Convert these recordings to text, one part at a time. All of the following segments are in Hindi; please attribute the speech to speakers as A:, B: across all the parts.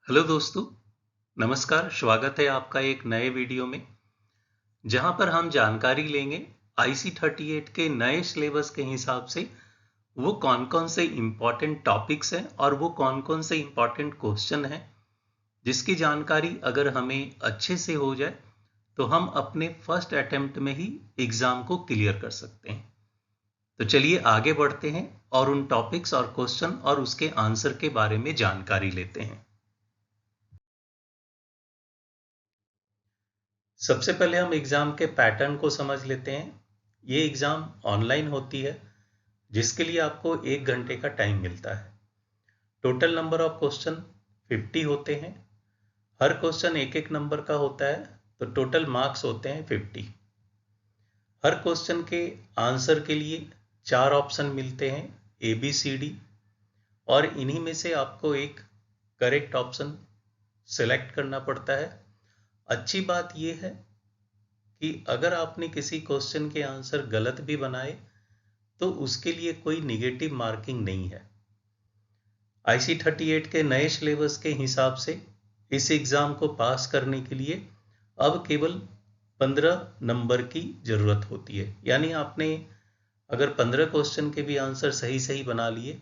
A: हेलो दोस्तों, नमस्कार। स्वागत है आपका एक नए वीडियो में, जहां पर हम जानकारी लेंगे IC38 के नए सिलेबस के हिसाब से वो कौन-कौन से इम्पोर्टेंट टॉपिक्स हैं और वो कौन-कौन से इम्पोर्टेंट क्वेश्चन हैं, जिसकी जानकारी अगर हमें अच्छे से हो जाए, तो हम अपने फर्स्ट अटेम्प्ट में ही एग्जाम को क्लियर कर सकते हैं। तो चलिए आगे बढ़ते हैं और उन टॉपिक्स और क्वेश्चन और उसके आंसर के बारे में जानकारी लेते हैं। सबसे पहले हम एग्ज़ाम के पैटर्न को समझ लेते हैं। ये एग्ज़ाम ऑनलाइन होती है, जिसके लिए आपको 1 घंटे का टाइम मिलता है। टोटल नंबर ऑफ क्वेश्चन 50 होते हैं। हर क्वेश्चन एक-एक नंबर का होता है, तो टोटल मार्क्स होते हैं 50। हर क्वेश्चन के आंसर के लिए 4 ऑप्शन मिलते हैं, ए, बी, सी, डी, और इन्हीं में से आपको एक करेक्ट ऑप्शन सेलेक्ट करना पड़ता है। अच्छी बात यह है कि अगर आपने किसी क्वेश्चन के आंसर गलत भी बनाए, तो उसके लिए कोई निगेटिव मार्किंग नहीं है। IC38 के नए सिलेबस के हिसाब से इस एग्ज़ाम को पास करने के लिए अब केवल 15 नंबर की ज़रूरत होती है। यानी आपने अगर 15 क्वेश्चन के भी आंसर सही बना लिए,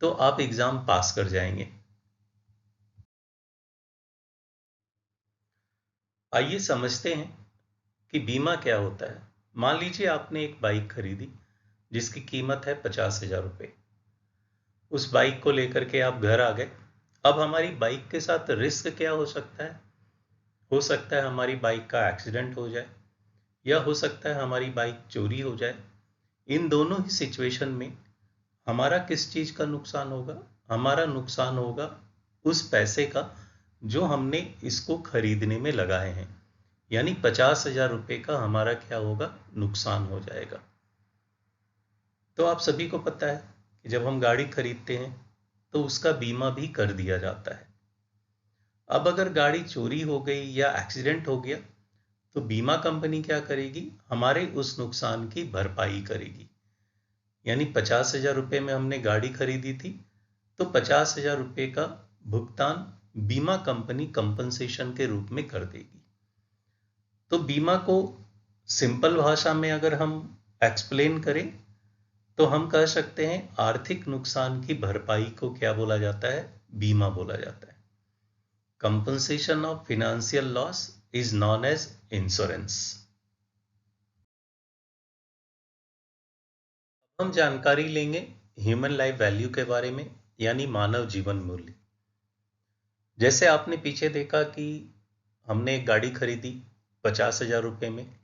A: तो आप एग्ज़ाम पास कर जाएंगे। आइए समझते हैं कि बीमा क्या होता है। मान लीजिए आपने एक बाइक खरीदी, जिसकी कीमत है 50,000 रुपये। उस बाइक को लेकर के आप घर आ गए। अब हमारी बाइक के साथ रिस्क क्या हो सकता है? हो सकता है हमारी बाइक का एक्सीडेंट हो जाए, या हो सकता है हमारी बाइक चोरी हो जाए। इन दोनों ही सिचुएशन में हमारा किस चीज़ का नुकसान होगा? हमारा नुकसान होगा उस पैसे का जो हमने इसको खरीदने में लगाए हैं। यानी 50,000 रुपये का हमारा क्या होगा? नुकसान हो जाएगा। तो आप सभी को पता है कि जब हम गाड़ी खरीदते हैं, तो उसका बीमा भी कर दिया जाता है। अब अगर गाड़ी चोरी हो गई या एक्सीडेंट हो गया, तो बीमा कंपनी क्या करेगी? हमारे उस नुकसान की भरपाई करेगी। यानी 50,000 रुपये में हमने गाड़ी खरीदी थी, तो 50,000 रुपये का भुगतान बीमा कंपनी कंपनसेशन के रूप में कर देगी। तो बीमा को सिंपल भाषा में अगर हम एक्सप्लेन करें, तो हम कह सकते हैं आर्थिक नुकसान की भरपाई को क्या बोला जाता है? बीमा बोला जाता है। Compensation of financial loss is known as insurance. हम जानकारी लेंगे ह्यूमन लाइफ वैल्यू के बारे में, यानी मानव जीवन मूल्य। जैसे आपने पीछे देखा कि हमने एक गाड़ी खरीदी 50,000 रुपये में,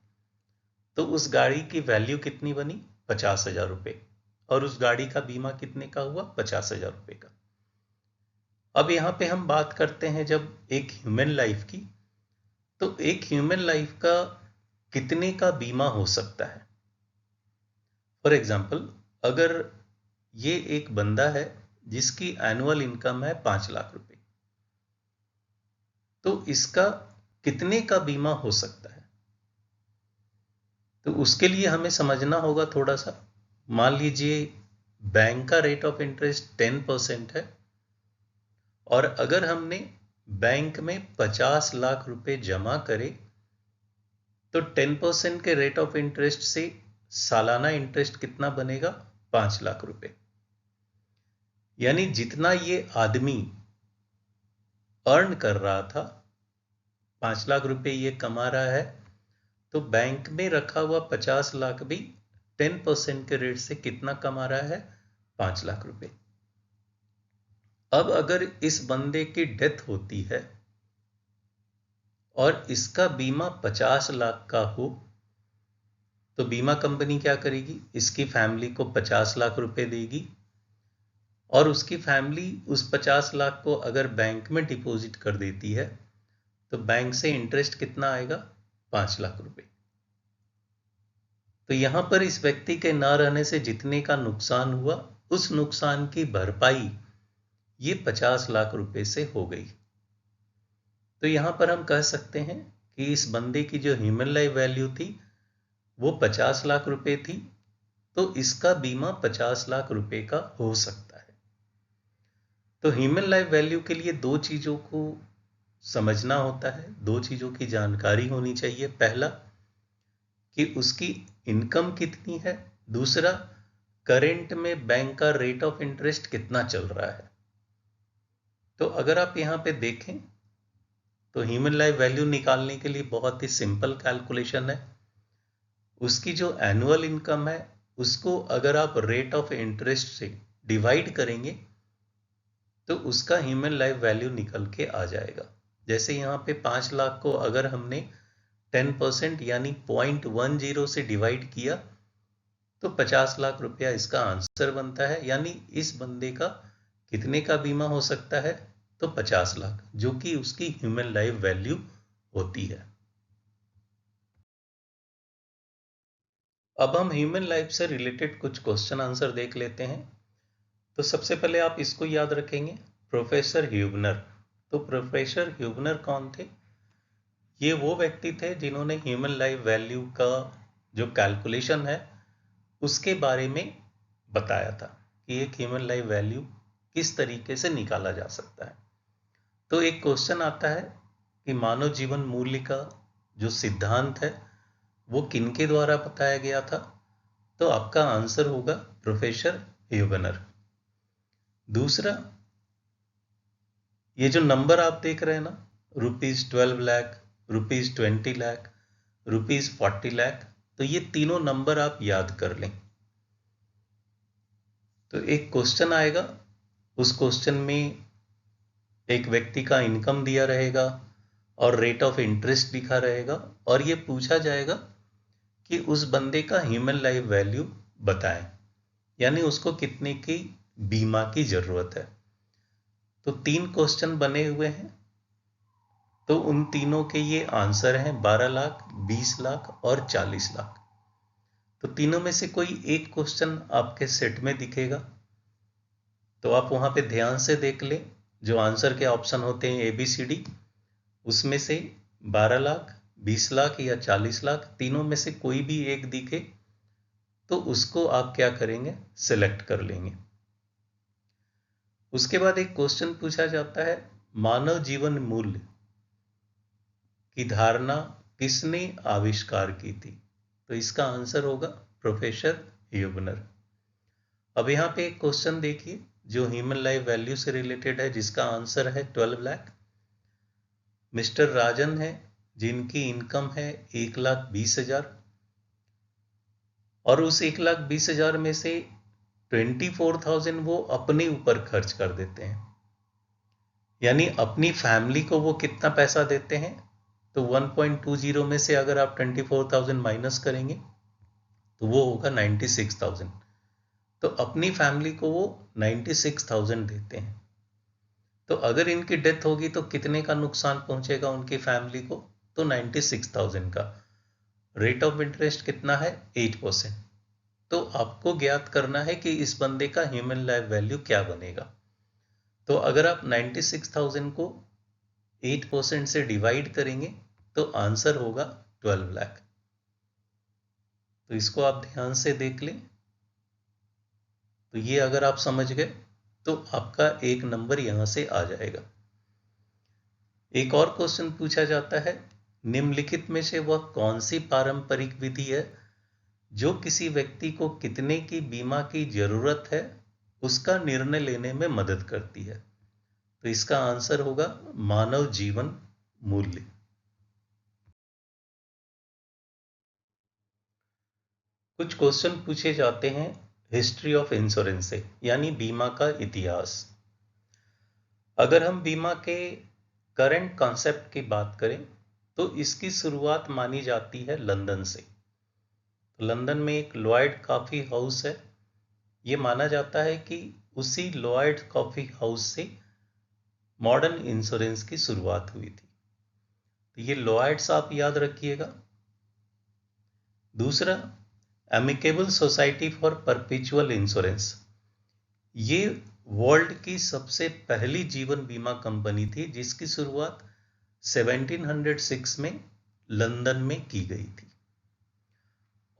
A: तो उस गाड़ी की वैल्यू कितनी बनी? 50,000 रुपये। और उस गाड़ी का बीमा कितने का हुआ? 50,000 रुपये का। अब यहाँ पे हम बात करते हैं जब एक ह्यूमन लाइफ की, तो एक ह्यूमन लाइफ का कितने का बीमा हो सकता है? फॉर एग्जाम्पल, अगर ये एक बंदा है जिसकी एनुअल इनकम है 5 लाख रुपए, तो इसका कितने का बीमा हो सकता है? तो उसके लिए हमें समझना होगा थोड़ा सा। मान लीजिए बैंक का रेट ऑफ इंटरेस्ट 10% है, और अगर हमने बैंक में 50 लाख रुपए जमा करे, तो 10% के रेट ऑफ इंटरेस्ट से सालाना इंटरेस्ट कितना बनेगा? 5 लाख रुपए। यानी जितना ये आदमी अर्न कर रहा था, 5 लाख रुपए ये कमा रहा है, तो बैंक में रखा हुआ 50 लाख भी 10% के रेट से कितना कमा रहा है? 5 लाख रुपए। अब अगर इस बंदे की डेथ होती है और इसका बीमा 50 लाख का हो, तो बीमा कंपनी क्या करेगी? इसकी फैमिली को 50 लाख रुपए देगी, और उसकी फैमिली उस 50 लाख को अगर बैंक में डिपॉजिट कर देती है, तो बैंक से इंटरेस्ट कितना आएगा? 5 लाख रुपए। तो यहां पर इस व्यक्ति के न रहने से जितने का नुकसान हुआ, उस नुकसान की भरपाई ये 50 लाख रुपए से हो गई। तो यहां पर हम कह सकते हैं कि इस बंदे की जो ह्यूमन लाइफ वैल्यू थी, वो 50 लाख रुपए थी, तो इसका बीमा 50 लाख रुपए का हो सकता है। तो ह्यूमन लाइफ वैल्यू के लिए दो चीज़ों को समझना होता है, दो चीज़ों की जानकारी होनी चाहिए। पहला कि उसकी इनकम कितनी है, दूसरा करेंट में बैंक का रेट ऑफ इंटरेस्ट कितना चल रहा है। तो अगर आप यहाँ पे देखें तो ह्यूमन लाइफ वैल्यू निकालने के लिए बहुत ही सिंपल कैलकुलेशन है। उसकी जो एनुअल इनकम है उसको अगर आप रेट ऑफ इंटरेस्ट से डिवाइड करेंगे तो उसका ह्यूमन लाइफ वैल्यू निकल के आ जाएगा। जैसे यहाँ पे 5 लाख को अगर हमने 10% यानी 0.10 से डिवाइड किया तो 50 लाख रुपया इसका आंसर बनता है। यानी इस बंदे का कितने का बीमा हो सकता है, तो 50 लाख, जो कि उसकी ह्यूमन लाइफ वैल्यू होती है। अब हम ह्यूमन लाइफ से रिलेटेड कुछ क्वेश्चन आंसर देख लेते हैं। तो सबसे पहले आप इसको याद रखेंगे, प्रोफेसर ह्यूबनर। तो प्रोफेसर ह्यूबनर कौन थे? ये वो व्यक्ति थे जिन्होंने ह्यूमन लाइफ वैल्यू का जो कैलकुलेशन है उसके बारे में बताया था कि एक ह्यूमन लाइफ वैल्यू किस तरीके से निकाला जा सकता है। तो एक क्वेश्चन आता है कि मानव जीवन मूल्य का जो सिद्धांत है वो किनके द्वारा बताया गया था? तो आपका आंसर होगा प्रोफेसर ह्यूबनर। दूसरा, ये जो नंबर आप देख रहे हैं ना, ₹12 लाख, ₹20 लाख, ₹40 लाख, तो ये तीनों नंबर आप याद कर लें। तो एक क्वेश्चन आएगा, उस क्वेश्चन में एक व्यक्ति का इनकम दिया रहेगा और रेट ऑफ इंटरेस्ट लिखा रहेगा और ये पूछा जाएगा कि उस बंदे का ह्यूमन लाइफ वैल्यू बताएं, यानी उसको कितने की बीमा की जरूरत है। तो 3 क्वेश्चन बने हुए हैं, तो उन तीनों के ये आंसर हैं 12 लाख, 20 लाख और 40 लाख। तो तीनों में से कोई एक क्वेश्चन आपके सेट में दिखेगा, तो आप वहां पे ध्यान से देख लें। जो आंसर के ऑप्शन होते हैं ABCD, उसमें से 12 लाख, 20 लाख या 40 लाख, तीनों में से कोई भी एक दिखे तो उसको आप क्या करेंगे, सिलेक्ट कर लेंगे। उसके बाद एक क्वेश्चन पूछा जाता है, मानव जीवन मूल्य की धारणा किसने आविष्कार की थी? तो इसका आंसर होगा प्रोफेसर ह्यूबनर। अब यहाँ पे एक क्वेश्चन देखिए जो ह्यूमन लाइफ वैल्यू से रिलेटेड है, जिसका आंसर है 12 लाख। मिस्टर राजन है जिनकी इनकम है 1,20,000 और उस 1,20,000 में से 24,000 वो अपने ऊपर खर्च कर देते हैं। यानी अपनी फैमिली को वो कितना पैसा देते हैं? तो 1.20 में से अगर आप 24,000 माइनस करेंगे तो वो होगा 96,000। तो अपनी फैमिली को वो 96,000 देते हैं। तो अगर इनकी डेथ होगी तो कितने का नुकसान पहुंचेगा उनकी फैमिली को? तो 96,000 का। रेट ऑफ इंटरेस्ट कितना है? 8%। तो आपको ज्ञात करना है कि इस बंदे का ह्यूमन लाइफ वैल्यू क्या बनेगा। तो अगर आप 96,000 को 8% से डिवाइड करेंगे तो आंसर होगा 12 लाख। तो इसको आप ध्यान से देख लें। तो ये अगर आप समझ गए तो आपका एक नंबर यहां से आ जाएगा। एक और क्वेश्चन पूछा जाता है, निम्नलिखित में से वह कौन सी पारंपरिक विधि है जो किसी व्यक्ति को कितने की बीमा की जरूरत है उसका निर्णय लेने में मदद करती है? तो इसका आंसर होगा मानव जीवन मूल्य। कुछ क्वेश्चन पूछे जाते हैं हिस्ट्री ऑफ इंश्योरेंस से, यानी बीमा का इतिहास। अगर हम बीमा के करंट कॉन्सेप्ट की बात करें तो इसकी शुरुआत मानी जाती है लंदन से। तो लंदन में एक लॉयड कॉफी हाउस है। ये माना जाता है कि उसी लॉयड कॉफी हाउस से मॉडर्न इंश्योरेंस की शुरुआत हुई थी। तो ये लॉयड्स आप याद रखिएगा। दूसरा, amicable society for perpetual insurance. ये वर्ल्ड की सबसे पहली जीवन बीमा कंपनी थी जिसकी शुरुआत 1706 में लंदन में की गई थी।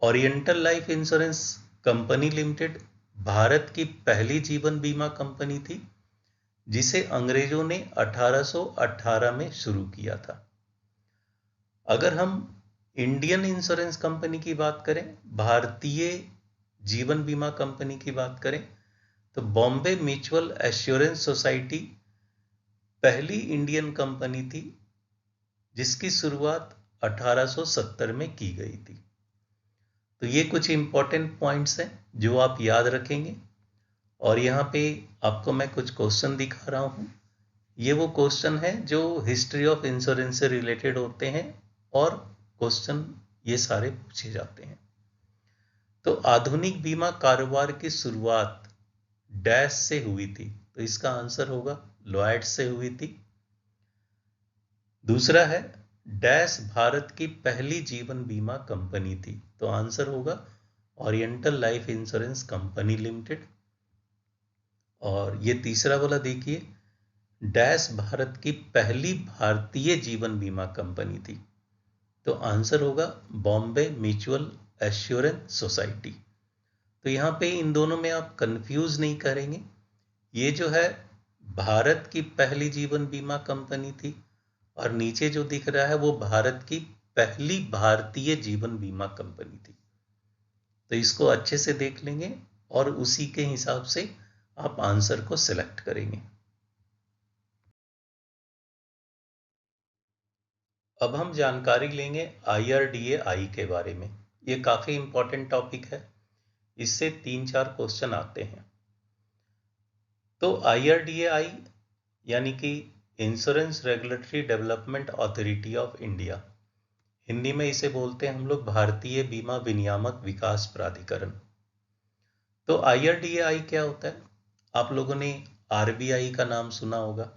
A: Oriental life insurance company limited Bharat की पहली जीवन बीमा कंपनी थी जिसे अंग्रेजों ने 1818 में शुरू किया था। अगर हम इंडियन इंश्योरेंस कंपनी की बात करें, भारतीय जीवन बीमा कंपनी की बात करें, तो बॉम्बे म्यूचुअल एश्योरेंस सोसाइटी पहली इंडियन कंपनी थी जिसकी शुरुआत 1870 में की गई थी। तो ये कुछ इंपॉर्टेंट पॉइंट्स हैं जो आप याद रखेंगे। और यहाँ पे आपको मैं कुछ क्वेश्चन दिखा रहा हूँ। ये वो क्वेश्चन है जो हिस्ट्री ऑफ इंश्योरेंस से रिलेटेड होते हैं और क्वेश्चन ये सारे पूछे जाते हैं। तो आधुनिक बीमा कारोबार की शुरुआत डैश से हुई थी, तो इसका आंसर होगा लॉयड्स से हुई थी। दूसरा है डैश भारत की पहली जीवन बीमा कंपनी थी, तो आंसर होगा oriental life insurance company limited. और ये तीसरा वाला देखिए, डैश भारत की पहली भारतीय जीवन बीमा कंपनी थी, तो आंसर होगा बॉम्बे म्यूचुअल एश्योरेंस सोसाइटी। तो यहाँ पे इन दोनों में आप कंफ्यूज नहीं करेंगे। ये जो है भारत की पहली जीवन बीमा कंपनी थी और नीचे जो दिख रहा है वो भारत की पहली भारतीय जीवन बीमा कंपनी थी। तो इसको अच्छे से देख लेंगे और उसी के हिसाब से आप आंसर को सिलेक्ट करेंगे। अब हम जानकारी लेंगे IRDAI के बारे में। ये काफी इंपॉर्टेंट टॉपिक है, इससे 3-4 क्वेश्चन आते हैं। तो IRDAI यानी कि insurance regulatory development authority of India, Hindi में इसे बोलते हैं हम लोग भारतीय बीमा विनियामक विकास प्राधिकरण। तो IRDAI क्या होता है? आप लोगों ने RBI का नाम सुना होगा,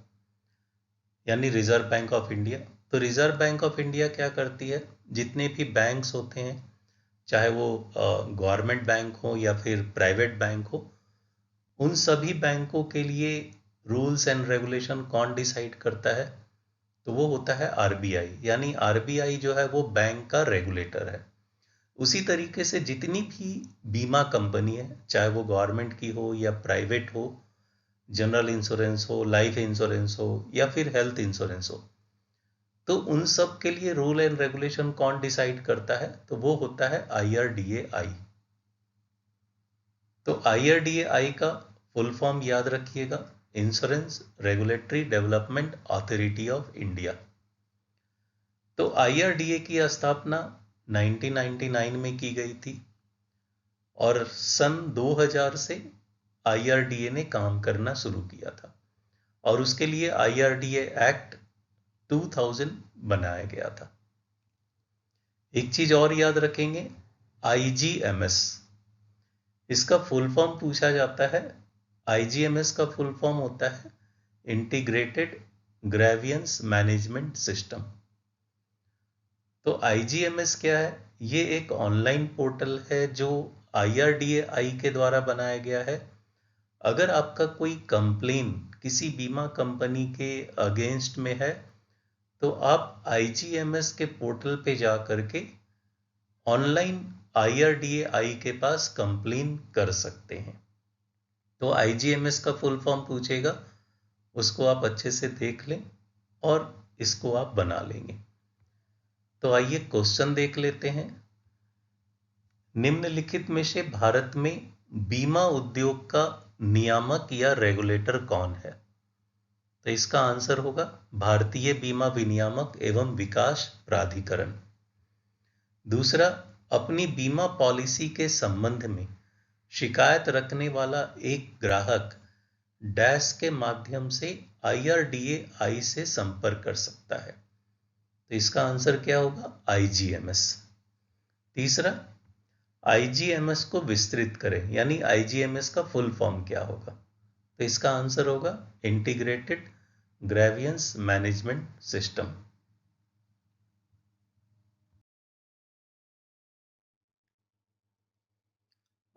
A: यानी रिजर्व बैंक ऑफ इंडिया। तो रिजर्व बैंक ऑफ इंडिया क्या करती है, जितने भी बैंक्स होते हैं, चाहे वो गवर्नमेंट बैंक हो या फिर प्राइवेट बैंक हो, उन सभी बैंकों के लिए रूल्स एंड रेगुलेशन कौन डिसाइड करता है? तो वो होता है RBI। यानी RBI जो है वो बैंक का रेगुलेटर है। उसी तरीके से जितनी भी बीमा कंपनी है, चाहे वो गवर्नमेंट की हो या प्राइवेट हो, जनरल इंश्योरेंस हो, लाइफ इंश्योरेंस हो या फिर हेल्थ इंश्योरेंस हो, तो उन सब के लिए रूल एंड रेगुलेशन कौन डिसाइड करता है? तो वो होता है IRDAI। तो IRDAI का फुल फॉर्म याद रखिएगा, insurance regulatory development authority of India. तो IRDA की स्थापना 1999 में की गई थी और सन 2000 से IRDA ने काम करना शुरू किया था और उसके लिए IRDA एक्ट 2000 बनाया गया था। एक चीज और याद रखेंगे, IGMS, इसका फुल फॉर्म पूछा जाता है। IGMS का फुल फॉर्म होता है इंटीग्रेटेड ग्रेवियंस मैनेजमेंट सिस्टम। तो IGMS क्या है? ये एक ऑनलाइन पोर्टल है जो IRDAI के द्वारा बनाया गया है। अगर आपका कोई कंप्लेन किसी बीमा कंपनी के अगेंस्ट में है, तो आप IGMS के पोर्टल पे जा करके ऑनलाइन IRDAI के पास कंप्लेन कर सकते हैं। तो IGMS का फुल फॉर्म पूछेगा, उसको आप अच्छे से देख लें और इसको आप बना लेंगे। तो आइए क्वेश्चन देख लेते हैं। निम्नलिखित में से भारत में बीमा उद्योग का नियामक या रेगुलेटर कौन है? तो इसका आंसर होगा भारतीय बीमा विनियामक एवं विकास प्राधिकरण। दूसरा, अपनी बीमा पॉलिसी के संबंध में शिकायत रखने वाला एक ग्राहक डैश के माध्यम से IRDAI से संपर्क कर सकता है। तो इसका आंसर क्या होगा? IGMS। तीसरा, IGMS को विस्तृत करें, यानी IGMS का फुल फॉर्म क्या होगा? तो इसका आंसर होगा इंटीग्रेटेड ग्रेवियंस मैनेजमेंट सिस्टम।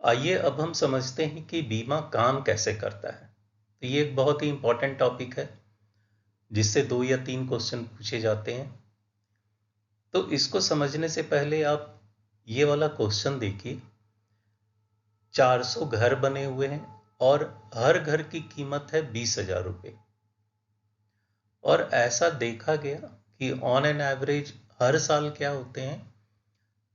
A: आइए अब हम समझते हैं कि बीमा काम कैसे करता है। तो ये एक बहुत ही इंपॉर्टेंट टॉपिक है जिससे 2 या 3 क्वेश्चन पूछे जाते हैं। तो इसको समझने से पहले आप ये वाला क्वेश्चन देखिए। 400 घर बने हुए हैं और हर घर की कीमत है 20,000 रुपये। और ऐसा देखा गया कि ऑन एन एवरेज हर साल क्या होते हैं,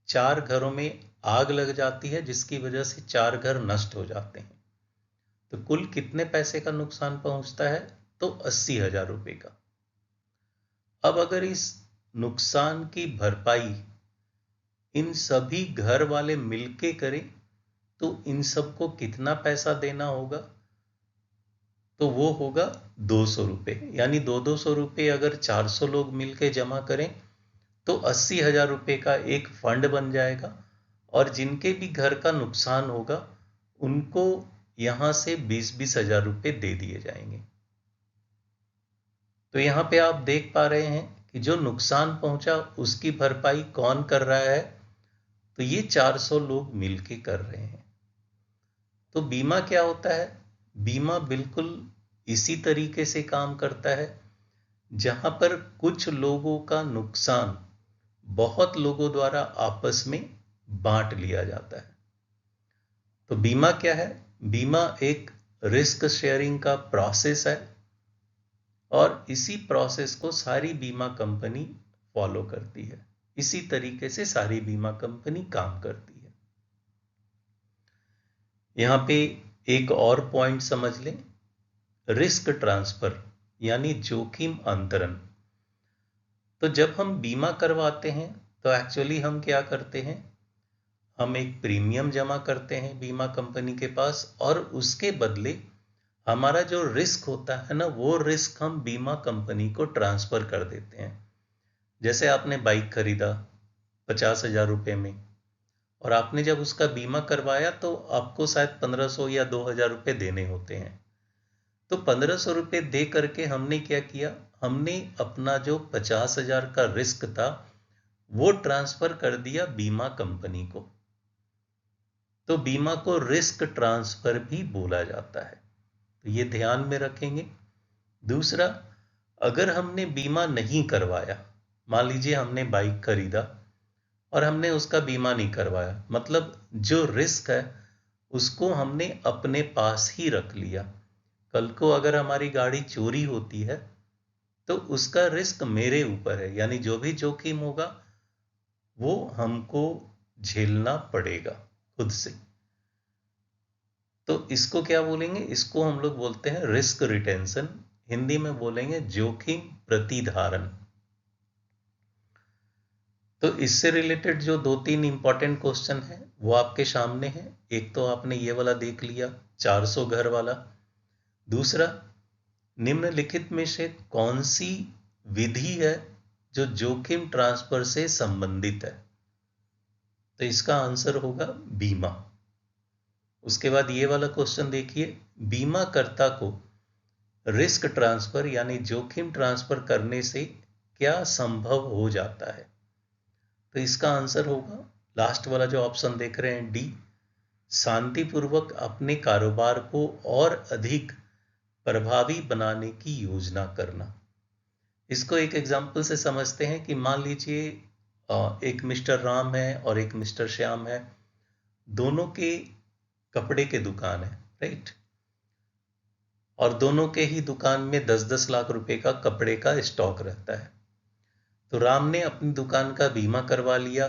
A: 4 घरों में आग लग जाती है, जिसकी वजह से 4 घर नष्ट हो जाते हैं। तो कुल कितने पैसे का नुकसान पहुंचता है? तो 80,000 रुपये का। अब अगर इस नुकसान की भरपाई इन सभी घर वाले मिलके करें तो इन सबको कितना पैसा देना होगा? तो वो होगा 200 रुपये। यानी 200 रुपये अगर 400 लोग मिलके जमा करें तो 80,000 रुपये का एक फंड बन जाएगा, और जिनके भी घर का नुकसान होगा उनको यहां से 20,000 रुपये दे दिए जाएंगे। तो यहां पे आप देख पा रहे हैं कि जो नुकसान पहुंचा उसकी भरपाई कौन कर रहा है? तो ये 400 लोग मिलके कर रहे हैं। तो बीमा क्या होता है? बीमा बिल्कुल इसी तरीके से काम करता है, जहां पर कुछ लोगों का नुकसान बहुत लोगों द्वारा आपस में बांट लिया जाता है। तो बीमा क्या है? बीमा एक रिस्क शेयरिंग का प्रोसेस है, और इसी प्रोसेस को सारी बीमा कंपनी फॉलो करती है। इसी तरीके से सारी बीमा कंपनी काम करती है। यहां पे एक और पॉइंट समझ लें, रिस्क ट्रांसफर यानी जोखिम अंतरण। तो जब हम बीमा करवाते हैं तो एक्चुअली हम क्या करते हैं, हम एक प्रीमियम जमा करते हैं बीमा कंपनी के पास, और उसके बदले हमारा जो रिस्क होता है ना, वो रिस्क हम बीमा कंपनी को ट्रांसफर कर देते हैं। जैसे आपने बाइक खरीदा 50,000 रुपये में, और आपने जब उसका बीमा करवाया तो आपको शायद 1,500 या 2,000 रुपये देने होते हैं। तो 1,500 रुपये दे करके हमने क्या किया, हमने अपना जो 50,000 का रिस्क था वो ट्रांसफर कर दिया बीमा कंपनी को। तो बीमा को रिस्क ट्रांसफर भी बोला जाता है, तो ये ध्यान में रखेंगे। दूसरा, अगर हमने बीमा नहीं करवाया, मान लीजिए हमने बाइक खरीदा और हमने उसका बीमा नहीं करवाया, मतलब जो रिस्क है उसको हमने अपने पास ही रख लिया। कल को अगर हमारी गाड़ी चोरी होती है तो उसका रिस्क मेरे ऊपर है, यानी जो भी जोखिम होगा वो हमको झेलना पड़ेगा खुद से। तो इसको क्या बोलेंगे? इसको हम लोग बोलते हैं रिस्क रिटेंशन, हिंदी में बोलेंगे जोखिम प्रतिधारण। तो इससे रिलेटेड जो 2-3 इंपॉर्टेंट क्वेश्चन है वो आपके सामने है। एक तो आपने ये वाला देख लिया 400 घर वाला। दूसरा, निम्नलिखित में से कौन सी विधि है जो जोखिम ट्रांसफर से संबंधित है? तो इसका आंसर होगा बीमा। उसके बाद ये वाला क्वेश्चन देखिए, बीमाकर्ता को रिस्क ट्रांसफर यानी जोखिम ट्रांसफर करने से क्या संभव हो जाता है? तो इसका आंसर होगा लास्ट वाला जो ऑप्शन देख रहे हैं, डी, शांतिपूर्वक अपने कारोबार को और अधिक प्रभावी बनाने की योजना करना। इसको एक एग्जाम्पल से समझते हैं कि मान लीजिए एक मिस्टर राम है और एक मिस्टर श्याम है, दोनों के कपड़े के दुकान है, राइट, और दोनों के ही दुकान में 10-10 लाख रुपए का कपड़े का स्टॉक रहता है। तो राम ने अपनी दुकान का बीमा करवा लिया,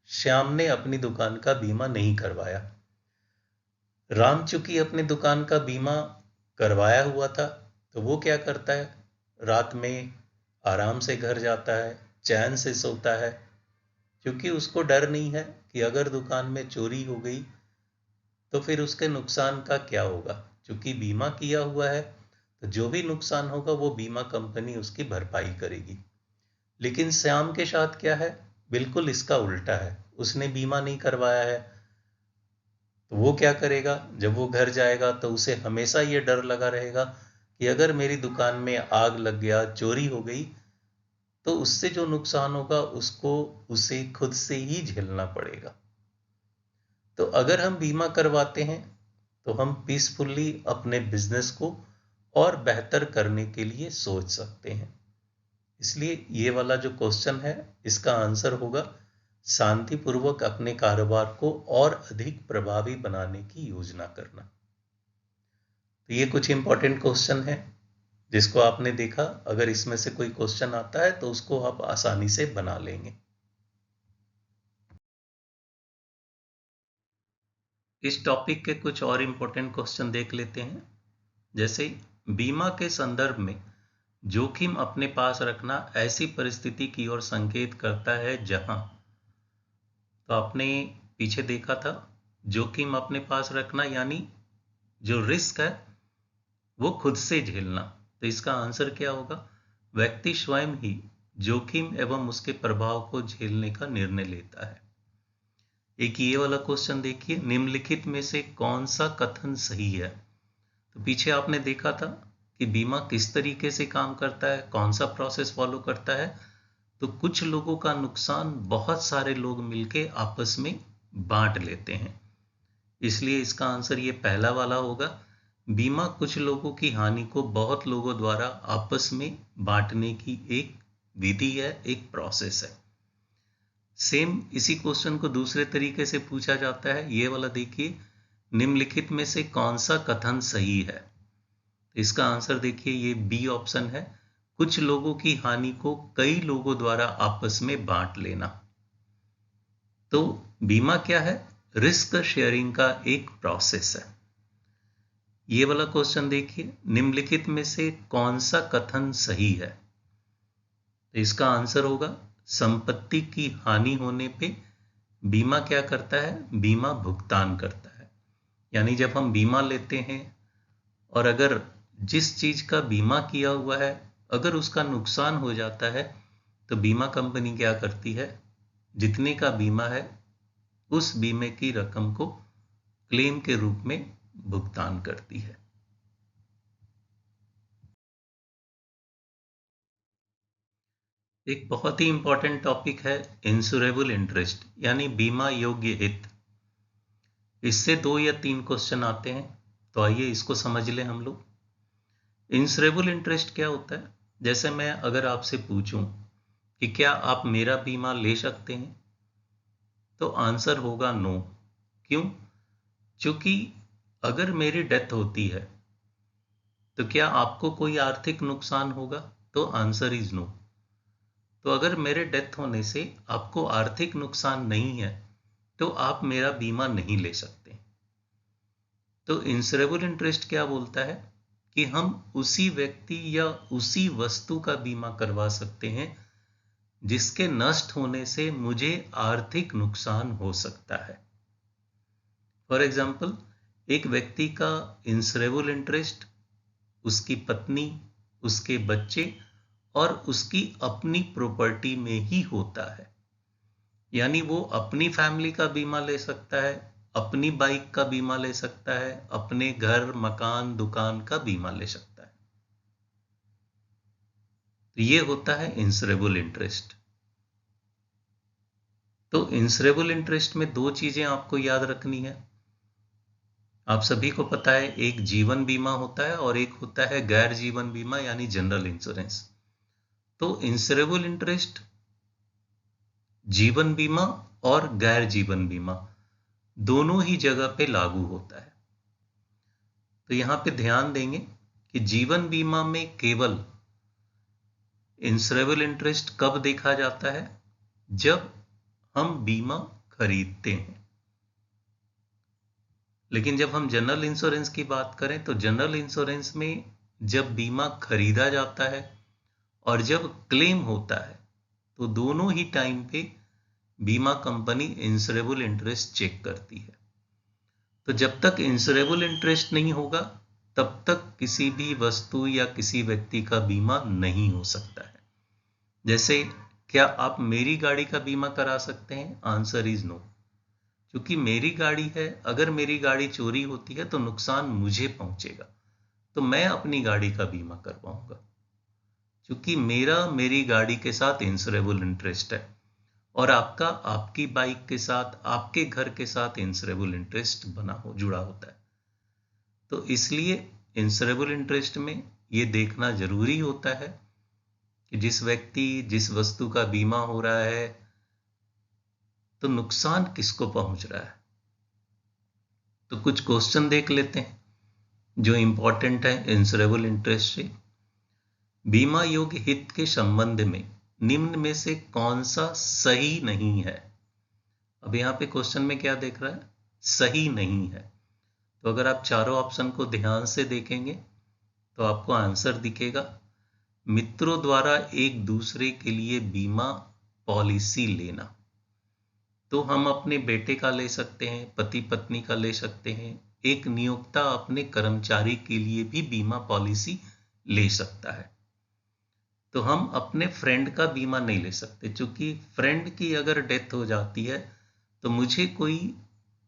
A: श्याम ने अपनी दुकान का बीमा नहीं करवाया। राम चूंकि अपनी दुकान का बीमा करवाया हुआ था तो वो क्या करता है, रात में आराम से घर जाता है, चैन से सोता है, क्योंकि उसको डर नहीं है कि अगर दुकान में चोरी हो गई तो फिर उसके नुकसान का क्या होगा। चूंकि बीमा किया हुआ है तो जो भी नुकसान होगा वो बीमा कंपनी उसकी भरपाई करेगी। लेकिन श्याम के साथ क्या है, बिल्कुल इसका उल्टा है, उसने बीमा नहीं करवाया है। तो वो क्या करेगा, जब वो घर जाएगा तो उसे हमेशा ये डर लगा रहेगा कि अगर मेरी दुकान में आग लग गया, चोरी हो गई, तो उससे जो नुकसान होगा उसको उसे खुद से ही झेलना पड़ेगा। तो अगर हम बीमा करवाते हैं तो हम पीसफुली अपने बिजनेस को और बेहतर करने के लिए सोच सकते हैं। इसलिए ये वाला जो क्वेश्चन है इसका आंसर होगा शांतिपूर्वक अपने कारोबार को और अधिक प्रभावी बनाने की योजना करना। तो ये कुछ इंपॉर्टेंट क्वेश्चन है जिसको आपने देखा। अगर इसमें से कोई क्वेश्चन आता है तो उसको आप आसानी से बना लेंगे। इस टॉपिक के कुछ और इंपॉर्टेंट क्वेश्चन देख लेते हैं। जैसे बीमा के संदर्भ में जोखिम अपने पास रखना ऐसी परिस्थिति की ओर संकेत करता है जहां, तो आपने पीछे देखा था, जोखिम अपने पास रखना यानी जो रिस्क है वो खुद से झेलना। तो इसका आंसर क्या होगा? व्यक्ति स्वयं ही जोखिम एवं उसके प्रभाव को झेलने का निर्णय लेता है। एक ये वाला क्वेश्चन देखिए, निम्नलिखित में से कौन सा कथन सही है? तो पीछे आपने देखा था कि बीमा किस तरीके से काम करता है, कौन सा प्रोसेस फॉलो करता है। तो कुछ लोगों का नुकसान बहुत सारे लोग मिलके आपस में बांट लेते हैं, इसलिए इसका आंसर ये पहला वाला होगा। बीमा कुछ लोगों की हानि को बहुत लोगों द्वारा आपस में बांटने की एक विधि है, एक प्रोसेस है। सेम इसी क्वेश्चन को दूसरे तरीके से पूछा जाता है, ये वाला देखिए, निम्नलिखित में से कौन सा कथन सही है? इसका आंसर देखिए, ये बी ऑप्शन है, कुछ लोगों की हानि को कई लोगों द्वारा आपस में बांट लेना। तो बीमा क्या है? रिस्क शेयरिंग का एक प्रोसेस है। ये वाला क्वेश्चन देखिए, निम्नलिखित में से कौन सा कथन सही है? तो इसका आंसर होगा, संपत्ति की हानि होने पे बीमा क्या करता है? बीमा भुगतान करता है। यानी जब हम बीमा लेते हैं और अगर जिस चीज का बीमा किया हुआ है अगर उसका नुकसान हो जाता है तो बीमा कंपनी क्या करती है? जितने का बीमा है उस बीमे की रकम को क्लेम के रूप में भुगतान करती है। एक बहुत ही इंपॉर्टेंट टॉपिक है इंश्योरेबल इंटरेस्ट यानी बीमा योग्य हित। इससे 2 या 3 क्वेश्चन आते हैं, तो आइए इसको समझ लें हम लोग। इंश्योरेबल इंटरेस्ट क्या होता है? जैसे मैं अगर आपसे पूछूं कि क्या आप मेरा बीमा ले सकते हैं, तो आंसर होगा नो। क्यों? क्योंकि अगर मेरी डेथ होती है तो क्या आपको कोई आर्थिक नुकसान होगा? तो आंसर इज नो। तो अगर मेरे डेथ होने से आपको आर्थिक नुकसान नहीं है तो आप मेरा बीमा नहीं ले सकते। तो इंश्योरेबल इंटरेस्ट क्या बोलता है कि हम उसी व्यक्ति या उसी वस्तु का बीमा करवा सकते हैं जिसके नष्ट होने से मुझे आर्थिक नुकसान हो सकता है। फॉर एग्जाम्पल, एक व्यक्ति का इंश्योरेबल इंटरेस्ट उसकी पत्नी, उसके बच्चे और उसकी अपनी प्रॉपर्टी में ही होता है। यानी वो अपनी फैमिली का बीमा ले सकता है, अपनी बाइक का बीमा ले सकता है, अपने घर, मकान, दुकान का बीमा ले सकता है। तो ये होता है इंश्योरेबल इंटरेस्ट। तो इंश्योरेबल इंटरेस्ट में 2 चीजें आपको याद रखनी है। आप सभी को पता है, एक जीवन बीमा होता है और एक होता है गैर जीवन बीमा यानी जनरल इंश्योरेंस। तो इंश्योरेबल इंटरेस्ट जीवन बीमा और गैर जीवन बीमा दोनों ही जगह पे लागू होता है। तो यहां पे ध्यान देंगे कि जीवन बीमा में केवल इंश्योरेबल इंटरेस्ट कब देखा जाता है? जब हम बीमा खरीदते हैं। लेकिन जब हम जनरल इंश्योरेंस की बात करें तो जनरल इंश्योरेंस में जब बीमा खरीदा जाता है और जब क्लेम होता है तो दोनों ही टाइम पे बीमा कंपनी इंश्योरेबल इंटरेस्ट चेक करती है। तो जब तक इंश्योरेबल इंटरेस्ट नहीं होगा तब तक किसी भी वस्तु या किसी व्यक्ति का बीमा नहीं हो सकता है। जैसे, क्या आप मेरी गाड़ी का बीमा करा सकते हैं? Answer is no. क्योंकि मेरी गाड़ी है, अगर मेरी गाड़ी चोरी होती है तो नुकसान मुझे पहुंचेगा, तो मैं अपनी गाड़ी का बीमा करवाऊंगा क्योंकि मेरी गाड़ी के साथ इंश्योरेबल इंटरेस्ट है और आपका आपकी बाइक के साथ, आपके घर के साथ इंश्योरेबल इंटरेस्ट जुड़ा होता है। तो इसलिए इंश्योरेबल इंटरेस्ट में ये देखना जरूरी होता है कि जिस व्यक्ति, जिस वस्तु का बीमा हो रहा है तो नुकसान किसको पहुंच रहा है। तो कुछ क्वेश्चन देख लेते हैं। जो इंपॉर्टेंट है इंश्योरेबल इंटरेस्ट से। बीमा योग्य हित के संबंध में निम्न में से कौन सा सही नहीं है। अब यहाँ पे क्वेश्चन में क्या देख रहा है, सही नहीं है। तो अगर आप चारों ऑप्शन को ध्यान से देखेंगे तो आपको आंसर दिखेगा, मित्रों द्वारा एक दूसरे के लिए बीमा पॉलिसी लेना। तो हम अपने बेटे का ले सकते हैं, पति पत्नी का ले सकते हैं, एक नियोक्ता अपने कर्मचारी के लिए भी बीमा पॉलिसी ले सकता है। तो हम अपने फ्रेंड का बीमा नहीं ले सकते, क्योंकि फ्रेंड की अगर डेथ हो जाती है तो मुझे कोई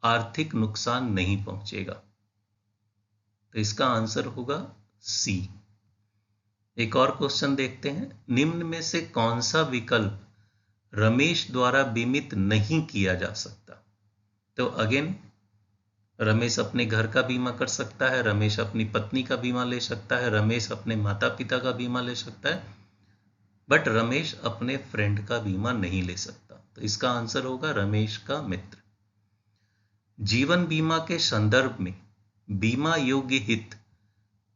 A: आर्थिक नुकसान नहीं पहुंचेगा। तो इसका आंसर होगा सी। एक और क्वेश्चन देखते हैं, निम्न में से कौन सा विकल्प रमेश द्वारा बीमित नहीं किया जा सकता। तो अगेन रमेश अपने घर का बीमा कर सकता है, रमेश अपनी पत्नी का बीमा ले सकता है, रमेश अपने माता पिता का बीमा ले सकता है, बट रमेश अपने फ्रेंड का बीमा नहीं ले सकता। तो इसका आंसर होगा रमेश का मित्र। जीवन बीमा के संदर्भ में बीमा योग्य हित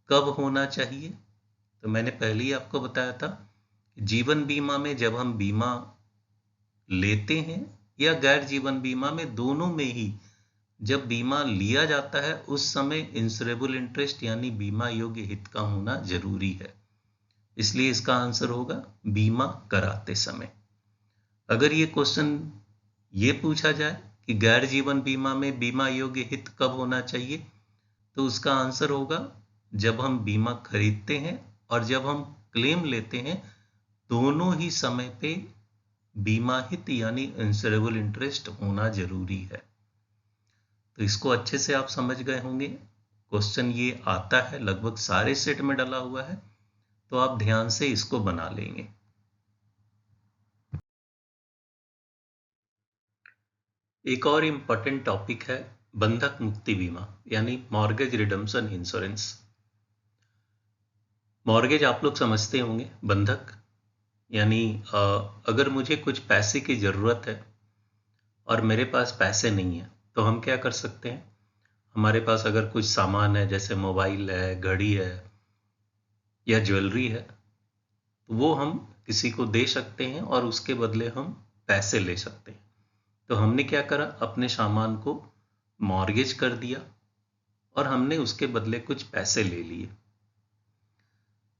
A: कब होना चाहिए। तो मैंने पहले ही आपको बताया था, जीवन बीमा में जब हम बीमा लेते हैं या गैर जीवन बीमा में, दोनों में ही जब बीमा लिया जाता है उस समय इंश्योरेबल इंटरेस्ट यानी बीमा योग्य हित का होना जरूरी है। इसलिए इसका आंसर होगा बीमा कराते समय। अगर ये क्वेश्चन ये पूछा जाए कि गैर जीवन बीमा में बीमा योग्य हित कब होना चाहिए, तो उसका आंसर होगा जब हम बीमा खरीदते हैं और जब हम क्लेम लेते हैं, दोनों ही समय पे बीमा हित यानी इंश्योरेबल इंटरेस्ट होना जरूरी है। तो इसको अच्छे से आप समझ गए होंगे। क्वेश्चन ये आता है, लगभग सारे सेट में डला हुआ है, तो आप ध्यान से इसको बना लेंगे। एक और इंपॉर्टेंट टॉपिक है बंधक मुक्ति बीमा यानी मॉर्गेज रिडम्पशन इंश्योरेंस। मॉर्गेज आप लोग समझते होंगे, बंधक यानी अगर मुझे कुछ पैसे की जरूरत है और मेरे पास पैसे नहीं है तो हम क्या कर सकते हैं, हमारे पास अगर कुछ सामान है जैसे मोबाइल है, घड़ी है या ज्वेलरी है, तो वो हम किसी को दे सकते हैं और उसके बदले हम पैसे ले सकते हैं। तो हमने क्या करा, अपने सामान को मॉर्गेज कर दिया और हमने उसके बदले कुछ पैसे ले लिए।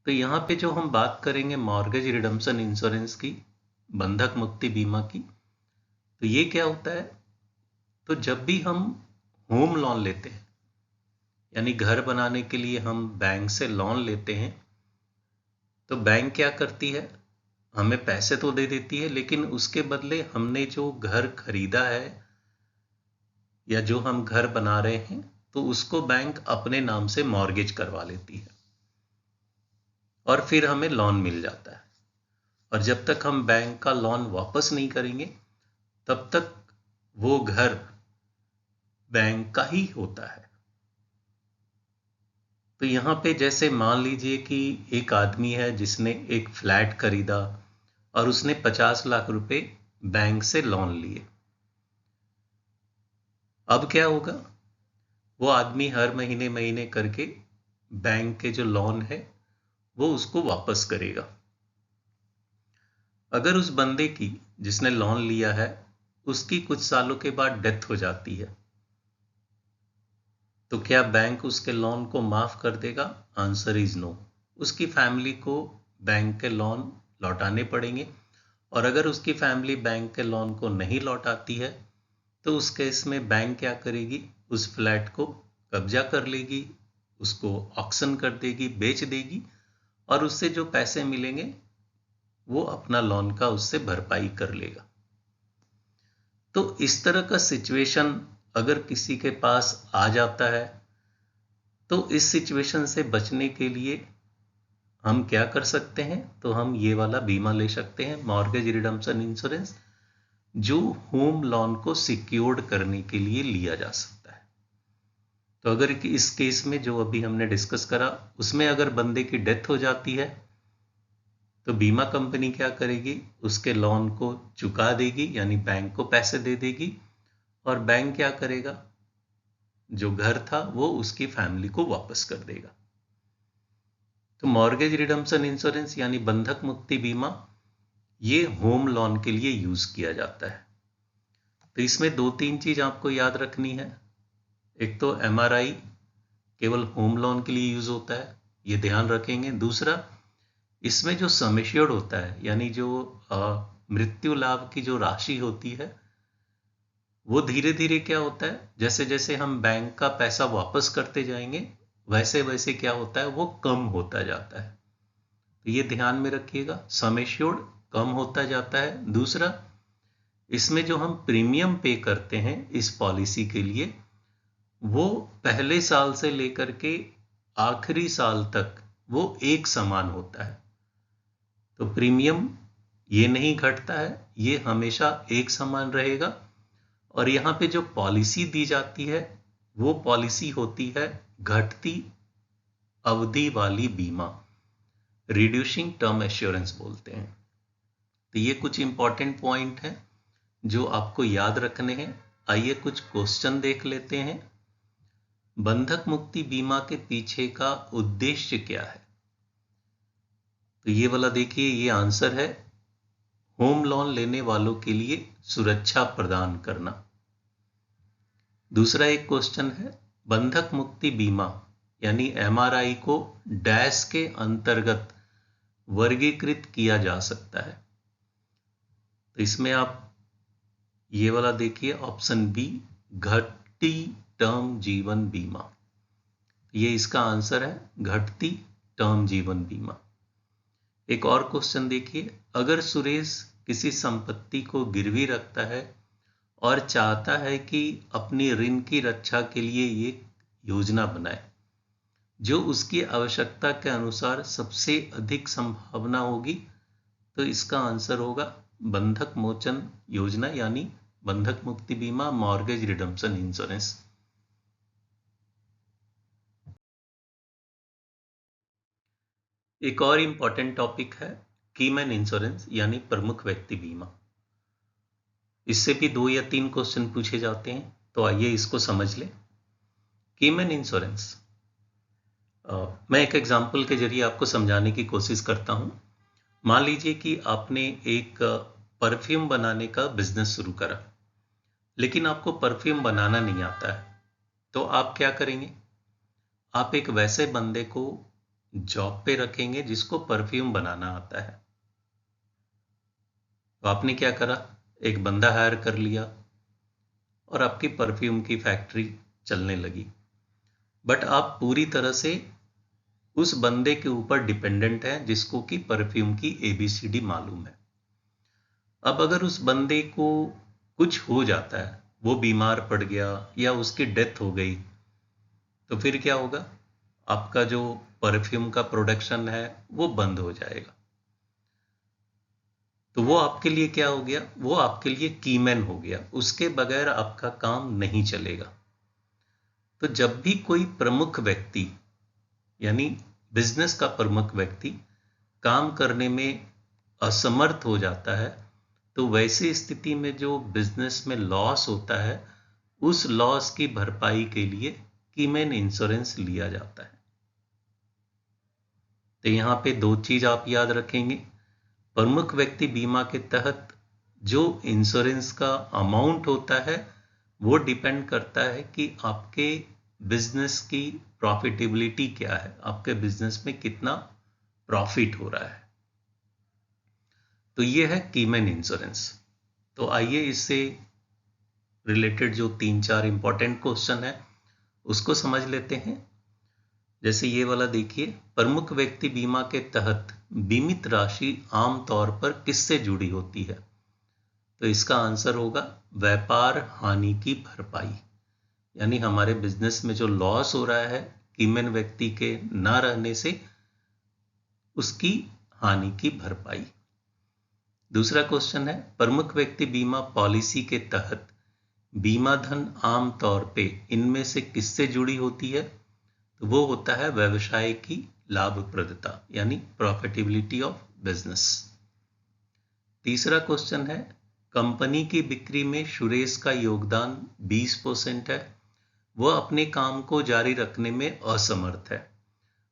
A: तो यहाँ पे जो हम बात करेंगे मॉर्गेज रिडम्पशन इंश्योरेंस की, बंधक मुक्ति बीमा की, तो ये क्या होता है, तो जब भी हम होम लोन लेते हैं यानी घर बनाने के लिए हम बैंक से लोन लेते हैं, तो बैंक क्या करती है, हमें पैसे तो दे देती है, लेकिन उसके बदले हमने जो घर खरीदा है या जो हम घर बना रहे हैं, तो उसको बैंक अपने नाम से मॉर्गेज करवा लेती है और फिर हमें लोन मिल जाता है। और जब तक हम बैंक का लोन वापस नहीं करेंगे तब तक वो घर बैंक का ही होता है। तो यहाँ पे जैसे मान लीजिए कि एक आदमी है जिसने एक फ्लैट खरीदा और उसने 50 लाख रुपए बैंक से लोन लिए। अब क्या होगा, वो आदमी हर महीने महीने करके बैंक के जो लोन है वो उसको वापस करेगा। अगर उस बंदे की जिसने लोन लिया है उसकी कुछ सालों के बाद डेथ हो जाती है, तो क्या बैंक उसके लोन को माफ कर देगा? Answer is no. उसकी फैमिली को बैंक के लोन लौटाने पड़ेंगे, और अगर उसकी फैमिली बैंक के लोन को नहीं लौटाती है तो उस केस में बैंक क्या करेगी, उस फ्लैट को कब्जा कर लेगी, उसको ऑक्शन कर देगी, बेच देगी, और उससे जो पैसे मिलेंगे वो अपना लोन का उससे भरपाई कर लेगा। तो इस तरह का सिचुएशन अगर किसी के पास आ जाता है तो इस सिचुएशन से बचने के लिए हम क्या कर सकते हैं, तो हम ये वाला बीमा ले सकते हैं, मॉर्गेज रिडम्पशन इंश्योरेंस, जो होम लोन को सिक्योर्ड करने के लिए लिया जा सकता है। तो अगर इस केस में जो अभी हमने डिस्कस करा उसमें अगर बंदे की डेथ हो जाती है तो बीमा कंपनी क्या करेगी, उसके लोन को चुका देगी यानी बैंक को पैसे दे देगी, और बैंक क्या करेगा, जो घर था वो उसकी फैमिली को वापस कर देगा। तो मॉर्गेज रिडम्पशन इंश्योरेंस यानी बंधक मुक्ति बीमा, ये होम लोन के लिए यूज किया जाता है। तो इसमें 2-3 चीज आपको याद रखनी है। एक तो एमआरआई केवल होम लोन के लिए यूज होता है, ये ध्यान रखेंगे। दूसरा, इसमें जो सम एश्योर्ड होता है यानी जो मृत्यु लाभ की जो राशि होती है वो धीरे धीरे क्या होता है, जैसे जैसे हम बैंक का पैसा वापस करते जाएंगे वैसे वैसे क्या होता है, वो कम होता जाता है। तो ये ध्यान में रखिएगा, सम एश्योर्ड कम होता जाता है। दूसरा, इसमें जो हम प्रीमियम पे करते हैं इस पॉलिसी के लिए, वो पहले साल से लेकर के आखिरी साल तक वो एक समान होता है। तो प्रीमियम ये नहीं घटता है, ये हमेशा एक समान रहेगा। और यहां पे जो पॉलिसी दी जाती है वो पॉलिसी होती है घटती अवधि वाली बीमा, रिड्यूसिंग टर्म एश्योरेंस बोलते हैं। तो ये कुछ इंपॉर्टेंट पॉइंट हैं जो आपको याद रखने हैं। आइए कुछ क्वेश्चन देख लेते हैं। बंधक मुक्ति बीमा के पीछे का उद्देश्य क्या है? तो ये वाला देखिए, ये आंसर है होम लोन लेने वालों के लिए सुरक्षा प्रदान करना। दूसरा एक क्वेश्चन है, बंधक मुक्ति बीमा यानी एमआरआई को डैश के अंतर्गत वर्गीकृत किया जा सकता है। तो इसमें आप ये वाला देखिए, ऑप्शन बी, घटती टर्म जीवन बीमा, ये इसका आंसर है, घटती टर्म जीवन बीमा। एक और क्वेश्चन देखिए, अगर सुरेश किसी संपत्ति को गिरवी रखता है और चाहता है कि अपनी ऋण की रक्षा के लिए ये योजना बनाए, जो उसकी आवश्यकता के अनुसार सबसे अधिक संभावना होगी, तो इसका आंसर होगा बंधक मोचन योजना यानी बंधक मुक्ति बीमा, मॉर्गेज रिडम्पशन इंश्योरेंस। एक और इंपॉर्टेंट टॉपिक है कीमैन इंश्योरेंस यानी प्रमुख व्यक्ति बीमा। इससे भी 2 या 3 क्वेश्चन पूछे जाते हैं, तो आइए इसको समझ लें। कीमैन इंश्योरेंस, मैं एक एग्जाम्पल के जरिए आपको समझाने की कोशिश करता हूं। मान लीजिए कि आपने एक परफ्यूम बनाने का बिजनेस शुरू करा, लेकिन आपको परफ्यूम बनाना नहीं आता है, तो आप क्या करेंगे? आप एक वैसे बंदे को जॉब पे रखेंगे जिसको परफ्यूम बनाना आता है। तो आपने क्या करा, एक बंदा हायर कर लिया और आपकी परफ्यूम की फैक्ट्री चलने लगी। बट आप पूरी तरह से उस बंदे के ऊपर डिपेंडेंट है जिसको कि परफ्यूम की ABCD मालूम है। अब अगर उस बंदे को कुछ हो जाता है, वो बीमार पड़ गया या उसकी डेथ हो गई, तो फिर क्या होगा? आपका जो परफ्यूम का प्रोडक्शन है वो बंद हो जाएगा। तो वो आपके लिए क्या हो गया? वो आपके लिए कीमैन हो गया, उसके बगैर आपका काम नहीं चलेगा। तो जब भी कोई प्रमुख व्यक्ति यानी बिजनेस का प्रमुख व्यक्ति काम करने में असमर्थ हो जाता है, तो वैसी स्थिति में जो बिजनेस में लॉस होता है, उस लॉस की भरपाई के लिए कीमैन इंश्योरेंस लिया जाता है। तो यहां पे 2 चीज आप याद रखेंगे। प्रमुख व्यक्ति बीमा के तहत जो इंश्योरेंस का अमाउंट होता है वो डिपेंड करता है कि आपके बिजनेस की प्रॉफिटेबिलिटी क्या है, आपके बिजनेस में कितना प्रॉफिट हो रहा है। तो ये है कीमैन इंश्योरेंस। तो आइए इससे रिलेटेड जो 3-4 इंपॉर्टेंट क्वेश्चन है उसको समझ लेते हैं। जैसे ये वाला देखिए, प्रमुख व्यक्ति बीमा के तहत बीमित राशि आमतौर पर किससे जुड़ी होती है? तो इसका आंसर होगा व्यापार हानि की भरपाई, यानी हमारे बिजनेस में जो लॉस हो रहा है कीमैन व्यक्ति के ना रहने से, उसकी हानि की भरपाई। दूसरा क्वेश्चन है, प्रमुख व्यक्ति बीमा पॉलिसी के तहत बीमा धन आमतौर पे इनमें से किससे जुड़ी होती है? तो वो होता है व्यवसाय की लाभप्रदता यानी प्रॉफिटेबिलिटी ऑफ बिजनेस। तीसरा क्वेश्चन है, कंपनी की बिक्री में सुरेश का योगदान 20% है, वह अपने काम को जारी रखने में असमर्थ है,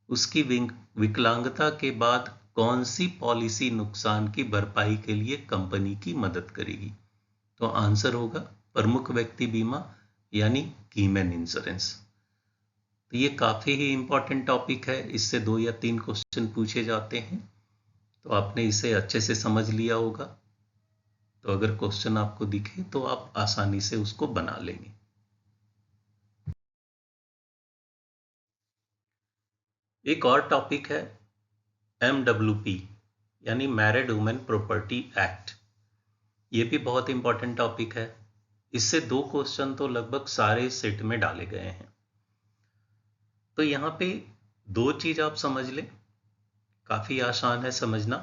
A: उसकी विकलांगता के बाद कौन सी पॉलिसी नुकसान की भरपाई के लिए कंपनी की मदद करेगी? तो आंसर होगा प्रमुख व्यक्ति बीमा यानी कीमैन इंश्योरेंस। तो ये काफी ही इंपॉर्टेंट टॉपिक है, इससे 2 या 3 क्वेश्चन पूछे जाते हैं, तो आपने इसे अच्छे से समझ लिया होगा। तो अगर क्वेश्चन आपको दिखे तो आप आसानी से उसको बना लेंगे। एक और टॉपिक है MWP यानी मैरिड वुमेन प्रॉपर्टी एक्ट। ये भी बहुत इंपॉर्टेंट टॉपिक है, इससे 2 क्वेश्चन तो लगभग सारे सेट में डाले गए हैं। तो यहां पे 2 चीज आप समझ लें, काफी आसान है समझना।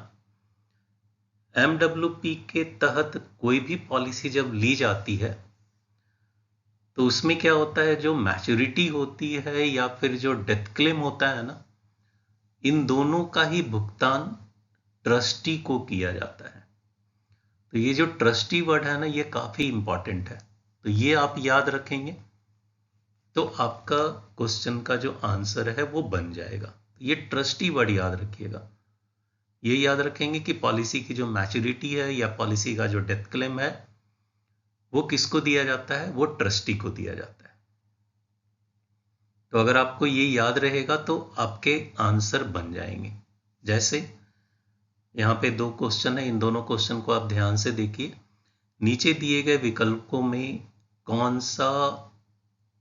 A: MWP के तहत कोई भी पॉलिसी जब ली जाती है तो उसमें क्या होता है, जो मैच्योरिटी होती है या फिर जो डेथ क्लेम होता है ना, इन दोनों का ही भुगतान ट्रस्टी को किया जाता है। तो ये जो ट्रस्टी वर्ड है ना, ये काफी इंपॉर्टेंट है, तो ये आप याद रखेंगे तो आपका क्वेश्चन का जो आंसर है वो बन जाएगा। ये ट्रस्टी वर्ड याद रखिएगा। ये याद रखेंगे कि पॉलिसी की जो मैच्योरिटी है या पॉलिसी का जो डेथ क्लेम है वो किसको दिया जाता है, वो ट्रस्टी को दिया जाता है। तो अगर आपको ये याद रहेगा तो आपके आंसर बन जाएंगे। जैसे यहां पे 2 क्वेश्चन है, इन दोनों क्वेश्चन को आप ध्यान से देखिए। नीचे दिए गए विकल्पों में कौन सा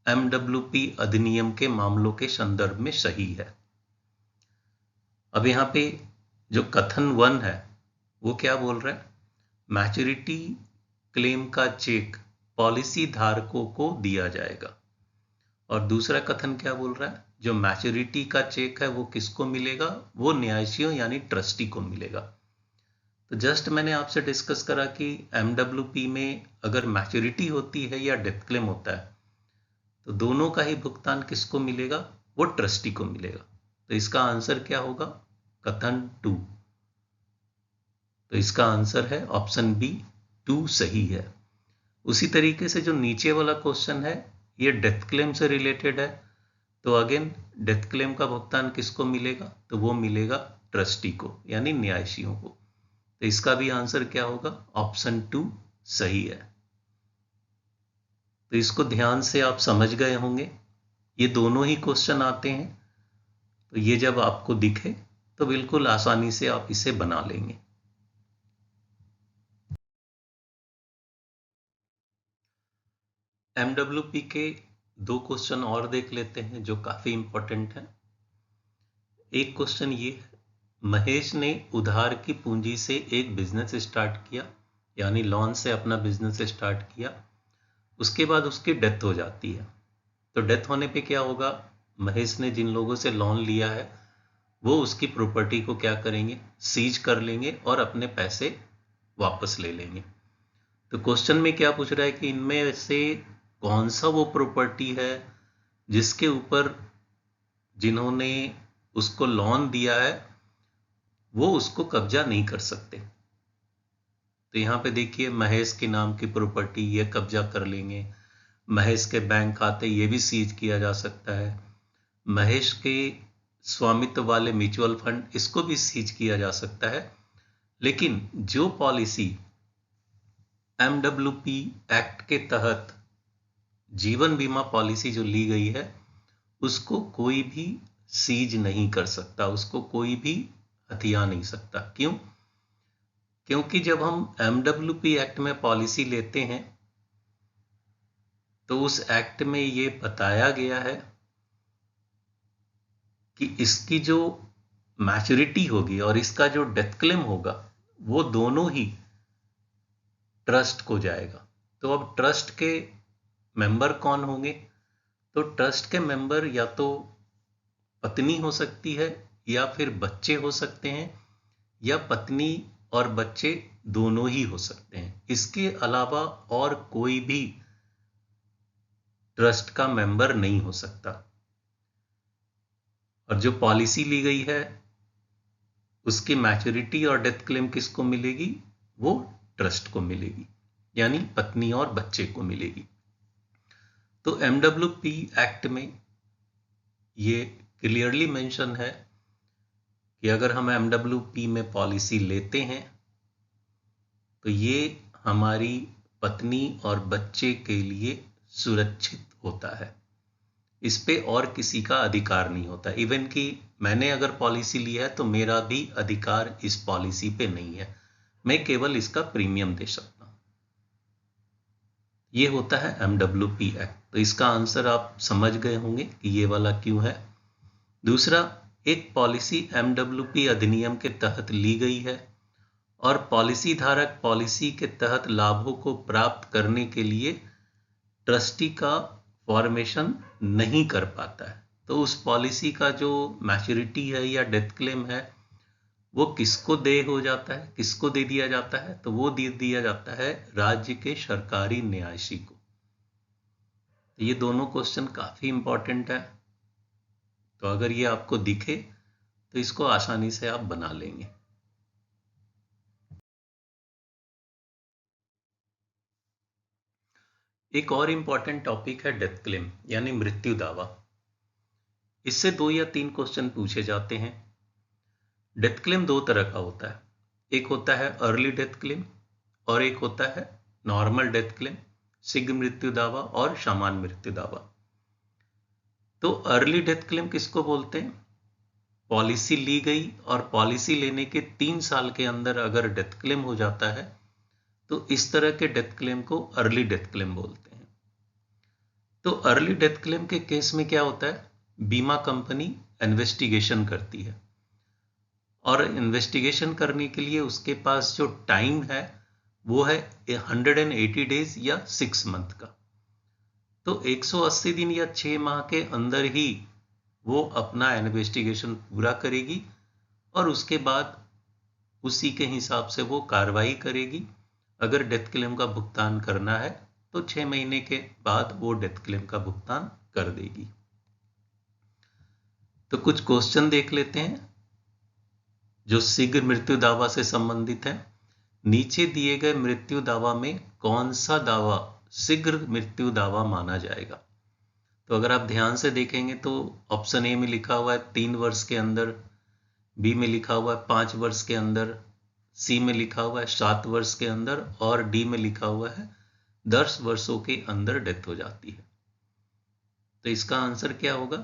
A: MWP अधिनियम के मामलों के संदर्भ में सही है? अब यहां पे जो कथन 1 है वो क्या बोल रहा है, मैच्योरिटी क्लेम का चेक पॉलिसी धारकों को दिया जाएगा। और दूसरा कथन क्या बोल रहा है, जो मैच्योरिटी का चेक है वो किसको मिलेगा, वो न्यायशियों यानी ट्रस्टी को मिलेगा। तो जस्ट मैंने आपसे डिस्कस करा कि MWP में अगर मैच्योरिटी होती है या डेथ क्लेम होता है तो दोनों का ही भुगतान किसको मिलेगा, वो ट्रस्टी को मिलेगा। तो इसका आंसर क्या होगा, कथन 2। तो इसका आंसर है ऑप्शन बी 2 सही है। उसी तरीके से जो नीचे वाला क्वेश्चन है ये डेथ क्लेम से रिलेटेड है, तो अगेन डेथ क्लेम का भुगतान किसको मिलेगा, तो वो मिलेगा ट्रस्टी को यानी न्यायशियों को। तो इसका भी आंसर क्या होगा, ऑप्शन 2 सही है। तो इसको ध्यान से आप समझ गए होंगे, ये दोनों ही क्वेश्चन आते हैं, तो ये जब आपको दिखे तो बिल्कुल आसानी से आप इसे बना लेंगे। MWP के 2 क्वेश्चन और देख लेते हैं जो काफी इंपॉर्टेंट है। एक क्वेश्चन ये है, महेश ने उधार की पूंजी से एक बिजनेस स्टार्ट किया, यानी लोन से अपना बिजनेस स्टार्ट किया, उसके बाद उसकी डेथ हो जाती है। तो डेथ होने पे क्या होगा, महेश ने जिन लोगों से लोन लिया है वो उसकी प्रॉपर्टी को क्या करेंगे, सीज कर लेंगे और अपने पैसे वापस ले लेंगे। तो क्वेश्चन में क्या पूछ रहा है कि इनमें से कौन सा वो प्रॉपर्टी है जिसके ऊपर जिन्होंने उसको लोन दिया है वो उसको कब्जा नहीं कर सकते। तो यहां पे देखिए महेश के नाम की प्रॉपर्टी ये कब्जा कर लेंगे, महेश के बैंक खाते ये भी सीज किया जा सकता है, महेश के स्वामित्व वाले म्यूचुअल फंड इसको भी सीज किया जा सकता है। लेकिन जो पॉलिसी MWP एक्ट के तहत जीवन बीमा पॉलिसी जो ली गई है उसको कोई भी सीज नहीं कर सकता, उसको कोई भी हथिया नहीं सकता। क्यों, क्योंकि जब हम MWP एक्ट में पॉलिसी लेते हैं तो उस एक्ट में ये बताया गया है कि इसकी जो मैच्योरिटी होगी और इसका जो डेथ क्लेम होगा वो दोनों ही ट्रस्ट को जाएगा। तो अब ट्रस्ट के मेंबर कौन होंगे, तो ट्रस्ट के मेंबर या तो पत्नी हो सकती है या फिर बच्चे हो सकते हैं, या पत्नी और बच्चे दोनों ही हो सकते हैं। इसके अलावा और कोई भी ट्रस्ट का मेंबर नहीं हो सकता। और जो पॉलिसी ली गई है उसकी मैच्योरिटी और डेथ क्लेम किसको मिलेगी, वो ट्रस्ट को मिलेगी, यानी पत्नी और बच्चे को मिलेगी। तो MWP एक्ट में ये क्लियरली मेंशन है कि अगर हम MWP में पॉलिसी लेते हैं तो ये हमारी पत्नी और बच्चे के लिए सुरक्षित होता है। इस पे और किसी का अधिकार नहीं होता। इवन कि मैंने अगर पॉलिसी लिया है तो मेरा भी अधिकार इस पॉलिसी पे नहीं है, मैं केवल इसका प्रीमियम दे सकता हूं। ये होता है MWP एक्ट। तो इसका आंसर आप समझ गए होंगे कि ये वाला क्यों है। दूसरा, एक पॉलिसी MWP अधिनियम के तहत ली गई है और पॉलिसी धारक पॉलिसी के तहत लाभों को प्राप्त करने के लिए ट्रस्टी का फॉर्मेशन नहीं कर पाता है, तो उस पॉलिसी का जो मैच्योरिटी है या डेथ क्लेम है वो किसको हो जाता है, किसको दे दिया जाता है? तो वो दे दिया जाता है राज्य के सरकारी न्यायाधीश को। तो ये दोनों क्वेश्चन काफी इंपॉर्टेंट है, तो अगर ये आपको दिखे तो इसको आसानी से आप बना लेंगे। एक और इंपॉर्टेंट टॉपिक है डेथ क्लेम यानी मृत्यु दावा। इससे 2 या 3 क्वेश्चन पूछे जाते हैं। डेथ क्लेम 2 तरह का होता है, एक होता है अर्ली डेथ क्लेम और एक होता है नॉर्मल डेथ क्लेम, शीघ्र मृत्यु दावा और सामान्य मृत्यु दावा। तो अर्ली डेथ क्लेम किसको बोलते हैं? पॉलिसी ली गई और पॉलिसी लेने के 3 साल के अंदर अगर डेथ क्लेम हो जाता है तो इस तरह के डेथ क्लेम को अर्ली डेथ क्लेम बोलते हैं। तो अर्ली डेथ क्लेम के केस में क्या होता है, बीमा कंपनी इन्वेस्टिगेशन करती है और इन्वेस्टिगेशन करने के लिए उसके पास जो टाइम है वो है 180 डेज या 6 मंथ का। तो 180 दिन या 6 माह के अंदर ही वो अपना इन्वेस्टिगेशन पूरा करेगी और उसके बाद उसी के हिसाब से वो कार्रवाई करेगी। अगर डेथ क्लेम का भुगतान करना है तो 6 महीने के बाद वो डेथ क्लेम का भुगतान कर देगी। तो कुछ क्वेश्चन देख लेते हैं जो शीघ्र मृत्यु दावा से संबंधित है। नीचे दिए गए मृत्यु दावा में कौन सा दावा शीघ्र मृत्यु दावा माना जाएगा? तो अगर आप ध्यान से देखेंगे तो ऑप्शन ए में लिखा हुआ है 3 वर्ष के अंदर, बी में लिखा हुआ है 5 वर्ष के अंदर, सी में लिखा हुआ है 7 वर्ष के अंदर और डी में लिखा हुआ है 10 वर्षों के अंदर डेथ हो जाती है। तो इसका आंसर क्या होगा?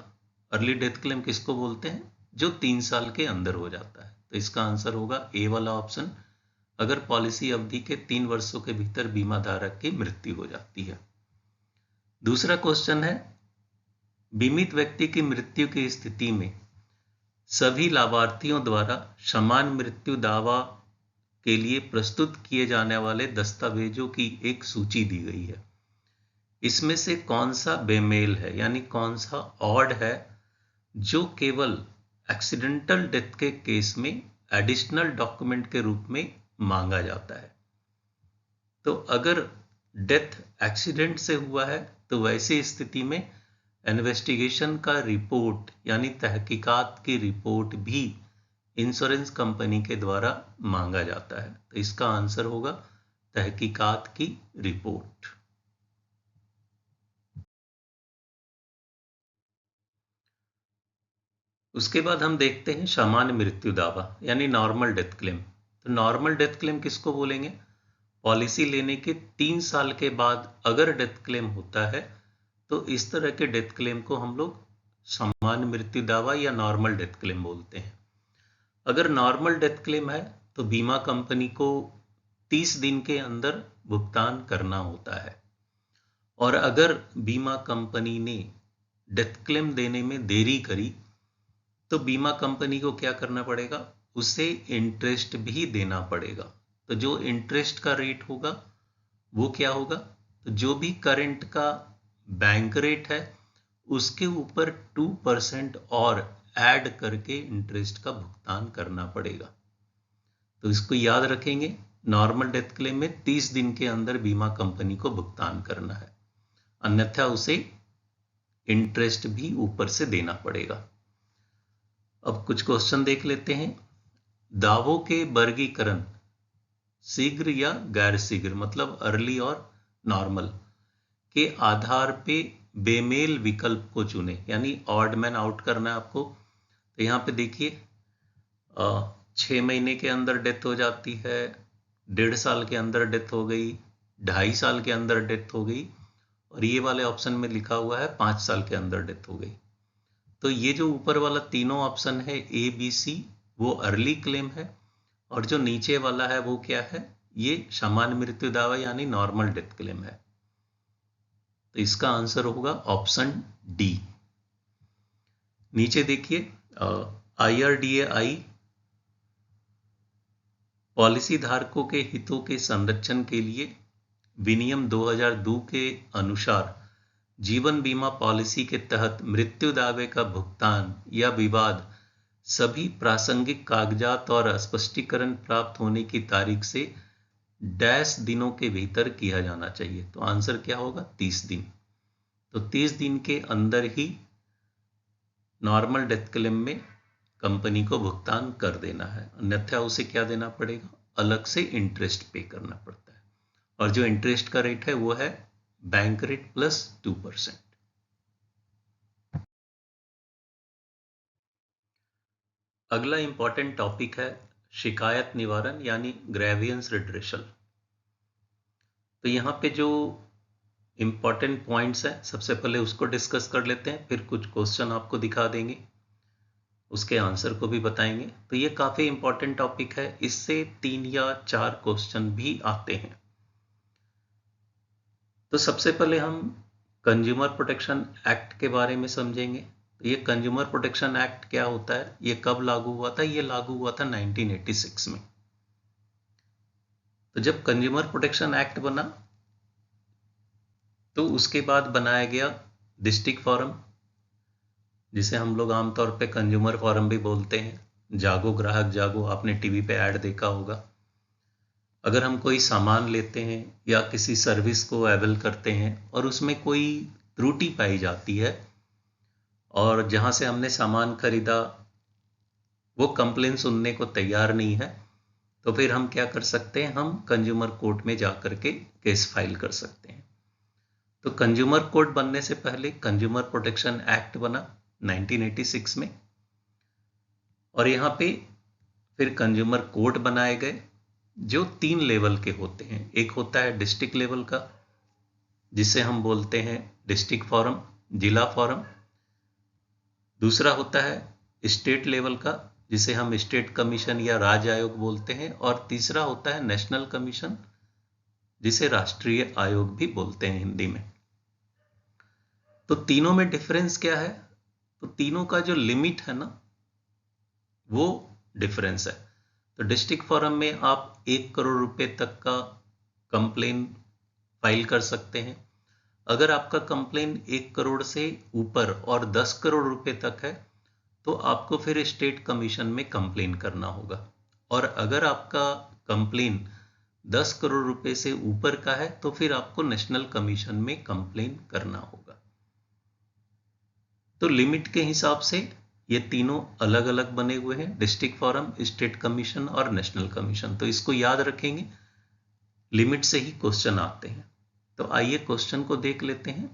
A: अर्ली डेथ क्लेम किसको बोलते हैं? जो 3 साल के अंदर हो जाता है। तो इसका आंसर होगा ए वाला ऑप्शन, अगर पॉलिसी अवधि के 3 वर्षों के भीतर बीमा धारक की मृत्यु हो जाती है। दूसरा क्वेश्चन है, बीमित व्यक्ति की मृत्यु की स्थिति में सभी लाभार्थियों द्वारा समान मृत्यु दावा के लिए प्रस्तुत किए जाने वाले दस्तावेजों की एक सूची दी गई है। इसमें से कौन सा बेमेल है यानी कौन सा ऑड है जो केवल एक्सीडेंटल डेथ के केस में एडिशनल डॉक्यूमेंट के रूप में मांगा जाता है? तो अगर डेथ एक्सीडेंट से हुआ है तो वैसी स्थिति में इन्वेस्टिगेशन का रिपोर्ट यानी तहकीकात की रिपोर्ट भी इंश्योरेंस कंपनी के द्वारा मांगा जाता है। तो इसका आंसर होगा तहकीकात की रिपोर्ट। उसके बाद हम देखते हैं सामान्य मृत्यु दावा यानी नॉर्मल डेथ क्लेम। तो नॉर्मल डेथ क्लेम किसको बोलेंगे? पॉलिसी लेने के 3 साल के बाद अगर डेथ क्लेम होता है तो इस तरह के डेथ क्लेम को हम लोग सामान्य मृत्यु दावा या नॉर्मल डेथ क्लेम बोलते हैं। अगर नॉर्मल डेथ क्लेम है तो बीमा कंपनी को 30 दिन के अंदर भुगतान करना होता है और अगर बीमा कंपनी ने डेथ क्लेम देने में देरी करी तो बीमा कंपनी को क्या करना पड़ेगा? उसे इंटरेस्ट भी देना पड़ेगा। तो जो इंटरेस्ट का रेट होगा वो क्या होगा? तो जो भी करंट का बैंक रेट है उसके ऊपर 2% और ऐड करके इंटरेस्ट का भुगतान करना पड़ेगा। तो इसको याद रखेंगे, नॉर्मल डेथ क्लेम में 30 दिन के अंदर बीमा कंपनी को भुगतान करना है, अन्यथा उसे इंटरेस्ट भी ऊपर से देना पड़ेगा। अब कुछ क्वेश्चन देख लेते हैं। दावों के वर्गीकरण शीघ्र या गैर शीघ्र मतलब अर्ली और नॉर्मल के आधार पे बेमेल विकल्प को चुने, यानी ऑड मैन आउट करना है आपको। तो यहाँ पे देखिए 6 महीने के अंदर डेथ हो जाती है, 1.5 साल के अंदर डेथ हो गई, 2.5 साल के अंदर डेथ हो गई, और ये वाले ऑप्शन में लिखा हुआ है 5 साल के अंदर डेथ हो गई। तो ये जो ऊपर वाला तीनों ऑप्शन है ए बी सी, वो अर्ली क्लेम है, और जो नीचे वाला है वो क्या है, ये सामान्य मृत्यु दावा यानी नॉर्मल डेथ क्लेम है। तो इसका आंसर होगा ऑप्शन डी। नीचे देखिए IRDAI पॉलिसी धारकों के हितों के संरक्षण के लिए विनियम 2002 के अनुसार जीवन बीमा पॉलिसी के तहत मृत्यु दावे का भुगतान या विवाद सभी प्रासंगिक कागजात और स्पष्टीकरण प्राप्त होने की तारीख से डैश दिनों के भीतर किया जाना चाहिए। तो आंसर क्या होगा, 30 दिन। तो 30 दिन के अंदर ही नॉर्मल डेथ क्लेम में कंपनी को भुगतान कर देना है, अन्यथा उसे क्या देना पड़ेगा, अलग से इंटरेस्ट पे करना पड़ता है, और जो इंटरेस्ट का रेट है वो है बैंक रेट प्लस 2%। अगला इंपॉर्टेंट टॉपिक है शिकायत निवारण यानी ग्रेवियंस रिड्रेसल। तो यहाँ पे जो इंपॉर्टेंट पॉइंट्स हैं, सबसे पहले उसको डिस्कस कर लेते हैं, फिर कुछ क्वेश्चन आपको दिखा देंगे, उसके आंसर को भी बताएंगे। तो ये काफी इंपॉर्टेंट टॉपिक है, इससे 3 या 4 क्वेश्चन भी आते हैं। तो सबसे पहले हम कंज्यूमर प्रोटेक्शन एक्ट के बारे में समझेंगे। तो ये कंज्यूमर प्रोटेक्शन एक्ट क्या होता है, ये कब लागू हुआ था, ये लागू हुआ था 1986 में। तो जब कंज्यूमर प्रोटेक्शन एक्ट बना तो उसके बाद बनाया गया डिस्ट्रिक्ट फॉरम, जिसे हम लोग आमतौर पे कंज्यूमर फॉरम भी बोलते हैं। जागो ग्राहक जागो, आपने टीवी पे ऐड देखा होगा। अगर हम कोई सामान लेते हैं या किसी सर्विस को अवेल करते हैं और उसमें कोई त्रुटि पाई जाती है और जहां से हमने सामान खरीदा वो कंप्लेन सुनने को तैयार नहीं है, तो फिर हम क्या कर सकते हैं, हम कंज्यूमर कोर्ट में जाकर के केस फाइल कर सकते हैं। तो कंज्यूमर कोर्ट बनने से पहले कंज्यूमर प्रोटेक्शन एक्ट बना 1986 में, और यहाँ पे फिर कंज्यूमर कोर्ट बनाए गए जो 3 लेवल के होते हैं। एक होता है डिस्ट्रिक्ट लेवल का, जिसे हम बोलते हैं डिस्ट्रिक्ट फॉरम, जिला फॉरम। दूसरा होता है स्टेट लेवल का, जिसे हम स्टेट कमीशन या राज्य आयोग बोलते हैं। और तीसरा होता है नेशनल कमीशन, जिसे राष्ट्रीय आयोग भी बोलते हैं हिंदी में। तो तीनों में डिफरेंस क्या है, तो तीनों का जो लिमिट है ना वो डिफरेंस है। तो डिस्ट्रिक्ट फॉरम में आप 1 करोड़ रुपए तक का कंप्लेन फाइल कर सकते हैं। अगर आपका कंप्लेन 1 करोड़ से ऊपर और 10 करोड़ रुपए तक है तो आपको फिर स्टेट कमीशन में कंप्लेन करना होगा। और अगर आपका कंप्लेन 10 करोड़ रुपए से ऊपर का है तो फिर आपको नेशनल कमीशन में कंप्लेन करना होगा। तो लिमिट के हिसाब से ये तीनों अलग अलग बने हुए हैं, डिस्ट्रिक्ट फॉरम, स्टेट कमीशन और नेशनल कमीशन। तो इसको याद रखेंगे, लिमिट से ही क्वेश्चन आते हैं। तो आइए क्वेश्चन को देख लेते हैं।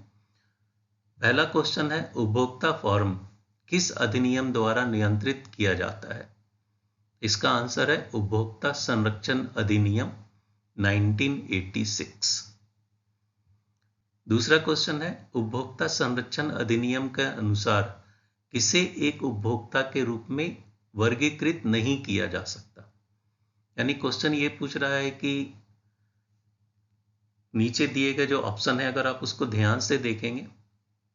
A: पहला क्वेश्चन है, उपभोक्ता फॉर्म किस अधिनियम द्वारा नियंत्रित किया जाता है? इसका आंसर है उपभोक्ता संरक्षण अधिनियम 1986। दूसरा क्वेश्चन है, उपभोक्ता संरक्षण अधिनियम के अनुसार किसे एक उपभोक्ता के रूप में वर्गीकृत नहीं किया जा सकता? यानी क्वेश्चन ये पूछ रहा है कि नीचे दिए गए जो ऑप्शन है अगर आप उसको ध्यान से देखेंगे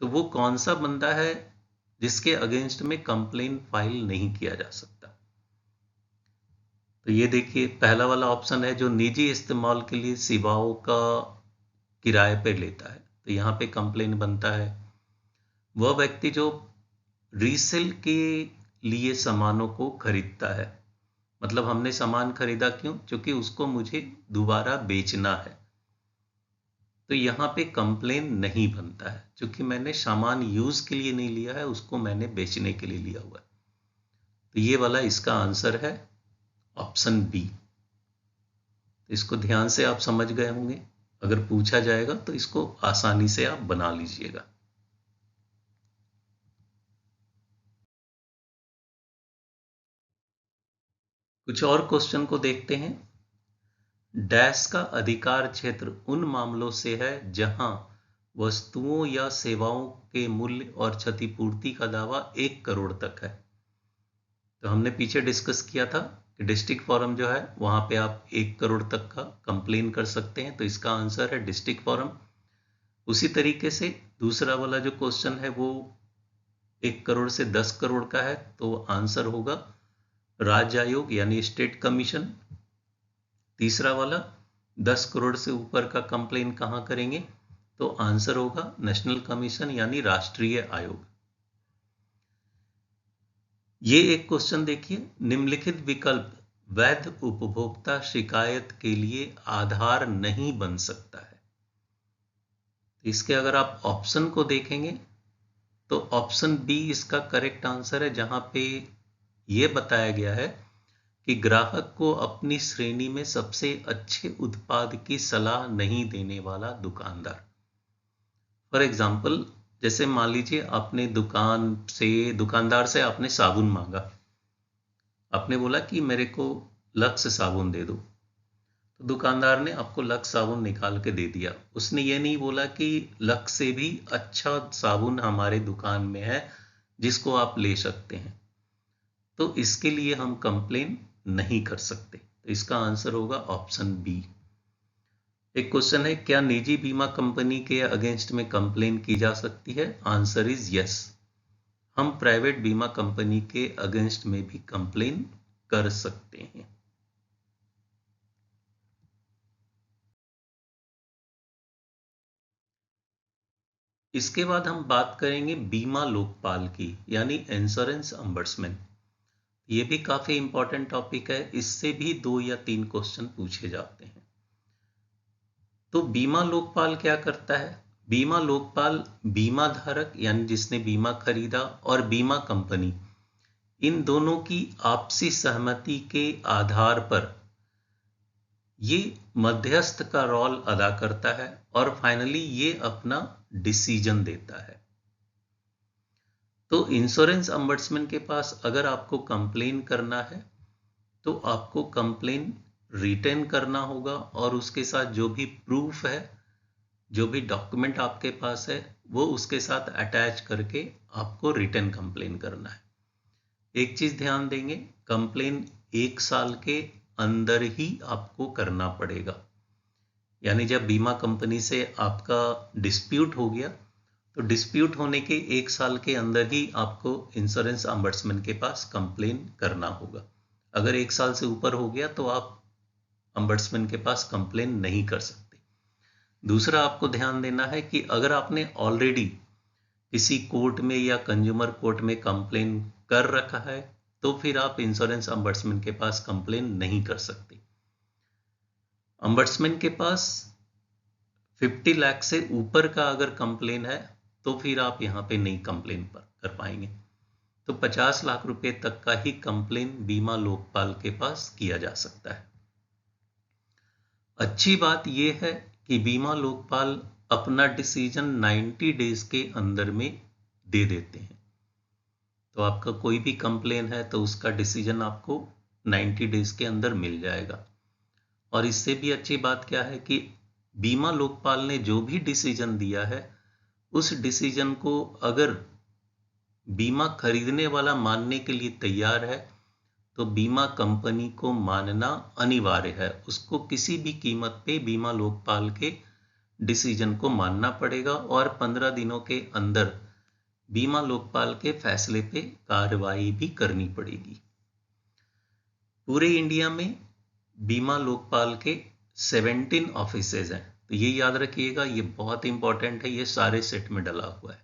A: तो वो कौन सा बंदा है जिसके अगेंस्ट में कंप्लेन फाइल नहीं किया जा सकता? तो ये देखिए पहला वाला ऑप्शन है, जो निजी इस्तेमाल के लिए सेवाओं का किराए पे लेता है। तो यहाँ पे कंप्लेन बनता है। वह व्यक्ति जो रीसेल के लिए सामानों को खरीदता है, मतलब हमने सामान खरीदा क्यों, क्योंकि उसको मुझे दोबारा बेचना है, तो यहाँ पे कंप्लेन नहीं बनता है, क्योंकि मैंने सामान यूज के लिए नहीं लिया है, उसको मैंने बेचने के लिए लिया हुआ है। तो ये वाला इसका आंसर है ऑप्शन बी। तो इसको ध्यान से आप समझ गए होंगे, अगर पूछा जाएगा तो इसको आसानी से आप बना लीजिएगा। कुछ और क्वेश्चन को देखते हैं। डैश का अधिकार क्षेत्र उन मामलों से है जहां वस्तुओं या सेवाओं के मूल्य और क्षतिपूर्ति का दावा 1 करोड़ तक है। तो हमने पीछे डिस्कस किया था कि डिस्ट्रिक्ट फॉरम जो है वहां पे आप 1 करोड़ तक का कंप्लेन कर सकते हैं, तो इसका आंसर है डिस्ट्रिक्ट फॉरम। उसी तरीके से दूसरा वाला जो क्वेश्चन है वो 1 करोड़ से 10 करोड़ का है, तो आंसर होगा राज्य आयोग यानी स्टेट कमीशन। तीसरा वाला 10 करोड़ से ऊपर का कंप्लेन कहां करेंगे, तो आंसर होगा नेशनल कमीशन यानी राष्ट्रीय आयोग। ये एक क्वेश्चन देखिए, निम्नलिखित विकल्प वैध उपभोक्ता शिकायत के लिए आधार नहीं बन सकता है। इसके अगर आप ऑप्शन को देखेंगे तो ऑप्शन बी इसका करेक्ट आंसर है, जहां पे यह बताया गया है कि ग्राहक को अपनी श्रेणी में सबसे अच्छे उत्पाद की सलाह नहीं देने वाला दुकानदार। फॉर एग्जाम्पल, जैसे मान लीजिए आपने दुकानदार से आपने साबुन मांगा, आपने बोला कि मेरे को लक्स साबुन दे दो, तो दुकानदार ने आपको लक्स साबुन निकाल के दे दिया। उसने ये नहीं बोला कि लक्स से भी अच्छा साबुन हमारे दुकान में है जिसको आप ले सकते हैं, तो इसके लिए हम कंप्लेन नहीं कर सकते। तो इसका आंसर होगा ऑप्शन बी। एक क्वेश्चन है, क्या निजी बीमा कंपनी के अगेंस्ट में कंप्लेन की जा सकती है? Answer is yes. हम प्राइवेट बीमा कंपनी के अगेंस्ट में भी कंप्लेन कर सकते हैं। इसके बाद हम बात करेंगे बीमा लोकपाल की, यानी इंश्योरेंस अम्बड्समैन। ये भी काफी इंपॉर्टेंट टॉपिक है, इससे भी 2 या 3 क्वेश्चन पूछे जाते हैं। तो बीमा लोकपाल क्या करता है? बीमा लोकपाल बीमा धारक यानी जिसने बीमा खरीदा और बीमा कंपनी, इन दोनों की आपसी सहमति के आधार पर ये मध्यस्थ का रोल अदा करता है और फाइनली ये अपना डिसीजन देता है। तो इंश्योरेंस अम्बड्समैन के पास अगर आपको कंप्लेन करना है तो आपको कंप्लेन रिटर्न करना होगा और उसके साथ जो भी प्रूफ है, जो भी डॉक्यूमेंट आपके पास है, वो उसके साथ अटैच करके आपको रिटर्न कंप्लेन करना है। एक चीज ध्यान देंगे, कंप्लेन 1 साल के अंदर ही आपको करना पड़ेगा। यानी जब बीमा कंपनी से आपका डिस्प्यूट हो गया तो डिस्प्यूट होने के 1 साल के अंदर ही आपको इंश्योरेंस अम्बड्समैन के पास कंप्लेन करना होगा। अगर 1 साल से ऊपर हो गया तो आप अम्बड्समैन के पास कंप्लेन नहीं कर सकते। दूसरा आपको ध्यान देना है कि अगर आपने ऑलरेडी किसी कोर्ट में या कंज्यूमर कोर्ट में कंप्लेन कर रखा है तो फिर आप इंश्योरेंस अम्बड्समैन के पास कंप्लेन नहीं कर सकते। अम्बड्समैन के पास 50 लाख से ऊपर का अगर कंप्लेन है तो फिर आप यहां पे नहीं कंप्लेन कर पाएंगे। तो 50 लाख रुपए तक का ही कंप्लेन बीमा लोकपाल के पास किया जा सकता है। अच्छी बात यह है कि बीमा लोकपाल अपना डिसीजन 90 डेज के अंदर में दे देते हैं। तो आपका कोई भी कंप्लेन है तो उसका डिसीजन आपको 90 डेज के अंदर मिल जाएगा। और इससे भी अच्छी बात क्या है कि बीमा लोकपाल ने जो भी डिसीजन दिया है उस डिसीजन को अगर बीमा खरीदने वाला मानने के लिए तैयार है तो बीमा कंपनी को मानना अनिवार्य है। उसको किसी भी कीमत पे बीमा लोकपाल के डिसीजन को मानना पड़ेगा और 15 दिनों के अंदर बीमा लोकपाल के फैसले पे कार्रवाई भी करनी पड़ेगी। पूरे इंडिया में बीमा लोकपाल के 17 ऑफिसेज हैं, तो ये याद रखिएगा, ये बहुत इंपॉर्टेंट है, ये सारे सेट में डला हुआ है।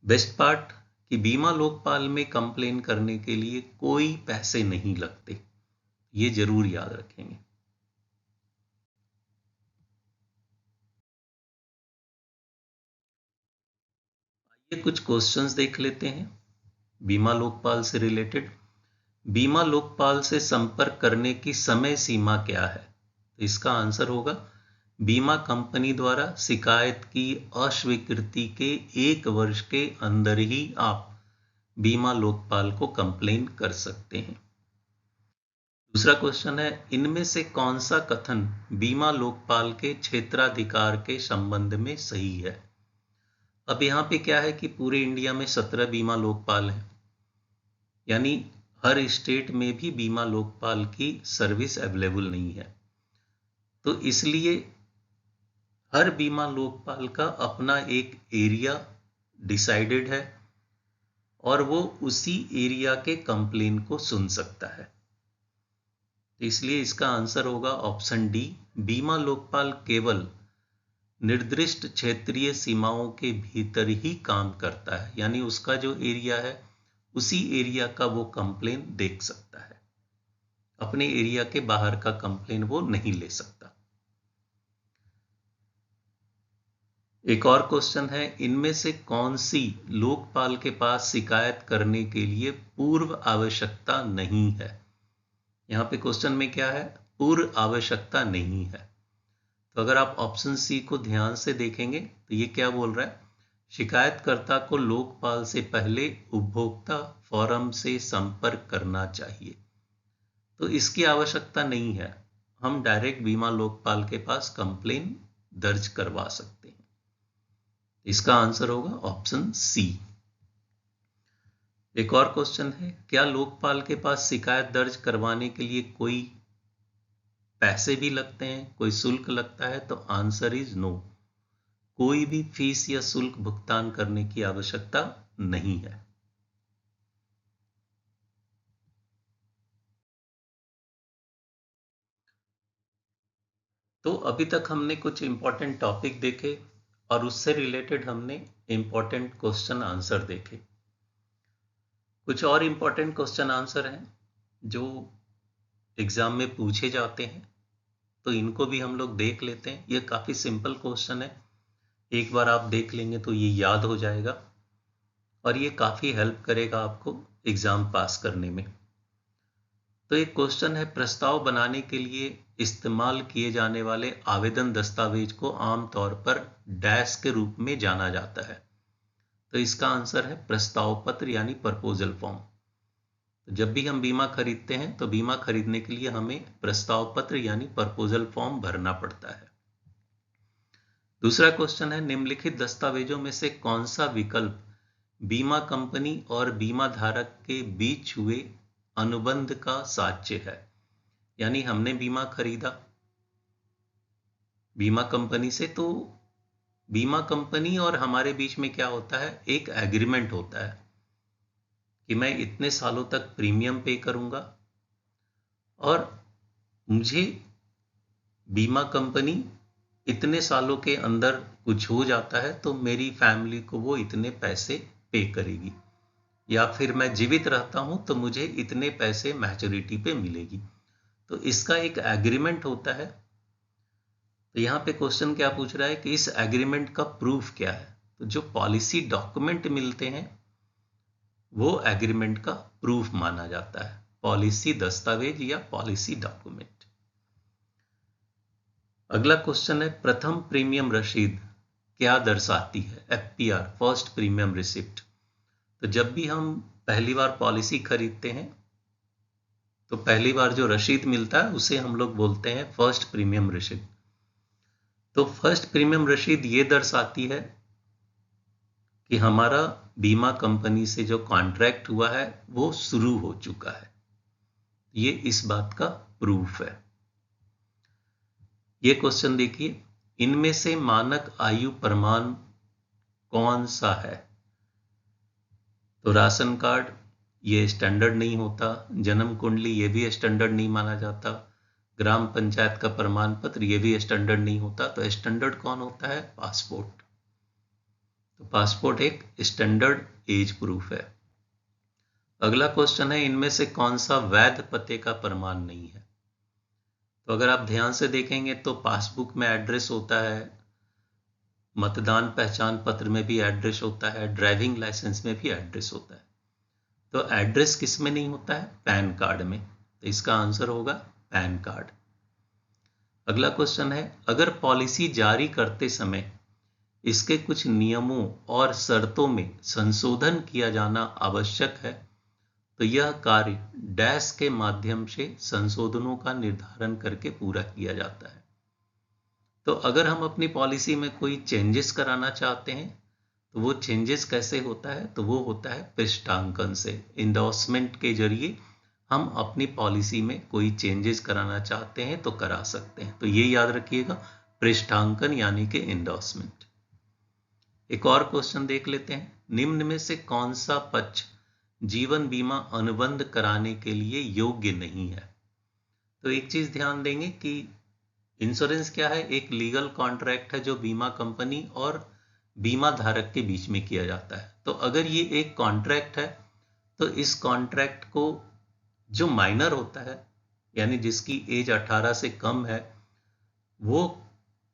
A: बेस्ट पार्ट कि बीमा लोकपाल में कंप्लेन करने के लिए कोई पैसे नहीं लगते, ये जरूर याद रखेंगे। ये कुछ क्वेश्चंस देख लेते हैं बीमा लोकपाल से रिलेटेड। बीमा लोकपाल से संपर्क करने की समय सीमा क्या है? तो इसका आंसर होगा बीमा कंपनी द्वारा शिकायत की अस्वीकृति के 1 वर्ष के अंदर ही आप बीमा लोकपाल को कंप्लेन कर सकते हैं। दूसरा क्वेश्चन है, इनमें से कौन सा कथन बीमा लोकपाल के क्षेत्राधिकार के संबंध में सही है? अब यहाँ पे क्या है कि पूरे इंडिया में 17 बीमा लोकपाल हैं, यानी हर स्टेट में भी बीमा लोकपाल की सर्विस अवेलेबल नहीं है। तो इसलिए हर बीमा लोकपाल का अपना एक एरिया डिसाइडेड है और वो उसी एरिया के कंप्लेन को सुन सकता है। इसलिए इसका आंसर होगा ऑप्शन डी, बीमा लोकपाल केवल निर्दिष्ट क्षेत्रीय सीमाओं के भीतर ही काम करता है, यानी उसका जो एरिया है उसी एरिया का वो कंप्लेन देख सकता है, अपने एरिया के बाहर का कंप्लेन वो नहीं ले सकता। एक और क्वेश्चन है, इनमें से कौन सी लोकपाल के पास शिकायत करने के लिए पूर्व आवश्यकता नहीं है? यहां पे क्वेश्चन में क्या है, पूर्व आवश्यकता नहीं है। तो अगर आप ऑप्शन सी को ध्यान से देखेंगे तो ये क्या बोल रहा है, शिकायतकर्ता को लोकपाल से पहले उपभोक्ता फोरम से संपर्क करना चाहिए। तो इसकी आवश्यकता नहीं है, हम डायरेक्ट बीमा लोकपाल के पास कंप्लेन दर्ज करवा सकते हैं। इसका आंसर होगा ऑप्शन सी। एक और क्वेश्चन है, क्या लोकपाल के पास शिकायत दर्ज करवाने के लिए कोई पैसे भी लगते हैं, कोई शुल्क लगता है? तो आंसर इज नो, कोई भी फीस या शुल्क भुगतान करने की आवश्यकता नहीं है। तो अभी तक हमने कुछ इंपॉर्टेंट टॉपिक देखे और उससे रिलेटेड हमने इंपॉर्टेंट क्वेश्चन आंसर देखे। कुछ और इंपॉर्टेंट क्वेश्चन आंसर हैं जो एग्जाम में पूछे जाते हैं, तो इनको भी हम लोग देख लेते हैं। ये काफी सिंपल क्वेश्चन है, एक बार आप देख लेंगे तो ये याद हो जाएगा और ये काफी हेल्प करेगा आपको एग्जाम पास करने में। तो एक क्वेश्चन है, प्रस्ताव बनाने के लिए इस्तेमाल किए जाने वाले आवेदन दस्तावेज को आमतौर पर डैश के रूप में जाना जाता है। तो इसका आंसर है प्रस्ताव पत्र यानी प्रपोजल फॉर्म। तो जब भी हम बीमा खरीदते हैं तो बीमा खरीदने के लिए हमें प्रस्ताव पत्र यानी प्रपोजल फॉर्म भरना पड़ता है। दूसरा क्वेश्चन है, निम्नलिखित दस्तावेजों में से कौन सा विकल्प बीमा कंपनी और बीमा धारक के बीच हुए अनुबंध का साक्ष्य है? यानी हमने बीमा खरीदा बीमा कंपनी से, तो बीमा कंपनी और हमारे बीच में क्या होता है, एक एग्रीमेंट होता है कि मैं इतने सालों तक प्रीमियम पे करूंगा और मुझे बीमा कंपनी इतने सालों के अंदर कुछ हो जाता है तो मेरी फैमिली को वो इतने पैसे पे करेगी, या फिर मैं जीवित रहता हूं तो मुझे इतने पैसे मैच्योरिटी पे मिलेगी। तो इसका एक एग्रीमेंट होता है। तो यहाँ पे क्वेश्चन क्या पूछ रहा है कि इस एग्रीमेंट का प्रूफ क्या है? तो जो पॉलिसी डॉक्यूमेंट मिलते हैं वो एग्रीमेंट का प्रूफ माना जाता है, पॉलिसी दस्तावेज या पॉलिसी डॉक्यूमेंट। अगला क्वेश्चन है, प्रथम प्रीमियम रसीद क्या दर्शाती है? FPR, first premium receipt. तो जब भी हम पहली बार पॉलिसी खरीदते हैं तो पहली बार जो रसीद मिलता है उसे हम लोग बोलते हैं फर्स्ट प्रीमियम रसीद। तो फर्स्ट प्रीमियम रसीद ये दर्शाती है कि हमारा बीमा कंपनी से जो कॉन्ट्रैक्ट हुआ है वो शुरू हो चुका है, ये इस बात का प्रूफ है। ये क्वेश्चन देखिए, इनमें से मानक आयु प्रमाण कौन सा है? तो राशन कार्ड ये स्टैंडर्ड नहीं होता, जन्म कुंडली ये भी स्टैंडर्ड नहीं माना जाता, ग्राम पंचायत का प्रमाण पत्र ये भी स्टैंडर्ड नहीं होता। तो स्टैंडर्ड कौन होता है? पासपोर्ट। तो पासपोर्ट एक स्टैंडर्ड एज प्रूफ है। अगला क्वेश्चन है, इनमें से कौन सा वैध पते का प्रमाण नहीं है? तो अगर आप ध्यान से देखेंगे तो पासबुक में एड्रेस होता है, मतदान पहचान पत्र में भी एड्रेस होता है, ड्राइविंग लाइसेंस में भी एड्रेस होता है। तो एड्रेस किस में नहीं होता है? पैन कार्ड में। तो इसका आंसर होगा पैन कार्ड। अगला क्वेश्चन है, अगर पॉलिसी जारी करते समय इसके कुछ नियमों और शर्तों में संशोधन किया जाना आवश्यक है तो यह कार्य डैश के माध्यम से संशोधनों का निर्धारण करके पूरा किया जाता है। तो अगर हम अपनी पॉलिसी में कोई चेंजेस कराना चाहते हैं तो वो चेंजेस कैसे होता है, तो वो होता है पृष्ठांकन से। इंडोर्समेंट के जरिए हम अपनी पॉलिसी में कोई चेंजेस कराना चाहते हैं तो करा सकते हैं। तो ये याद रखिएगा, पृष्ठांकन यानी कि इंडोर्समेंट। एक और क्वेश्चन देख लेते हैं। निम्न में से कौन सा पक्ष जीवन बीमा अनुबंध कराने के लिए योग्य नहीं है? तो एक चीज ध्यान देंगे कि इंश्योरेंस क्या है, एक लीगल कॉन्ट्रैक्ट है जो बीमा कंपनी और बीमा धारक के बीच में किया जाता है। तो अगर ये एक कॉन्ट्रैक्ट है तो इस कॉन्ट्रैक्ट को जो माइनर होता है, यानी जिसकी एज 18 से कम है, वो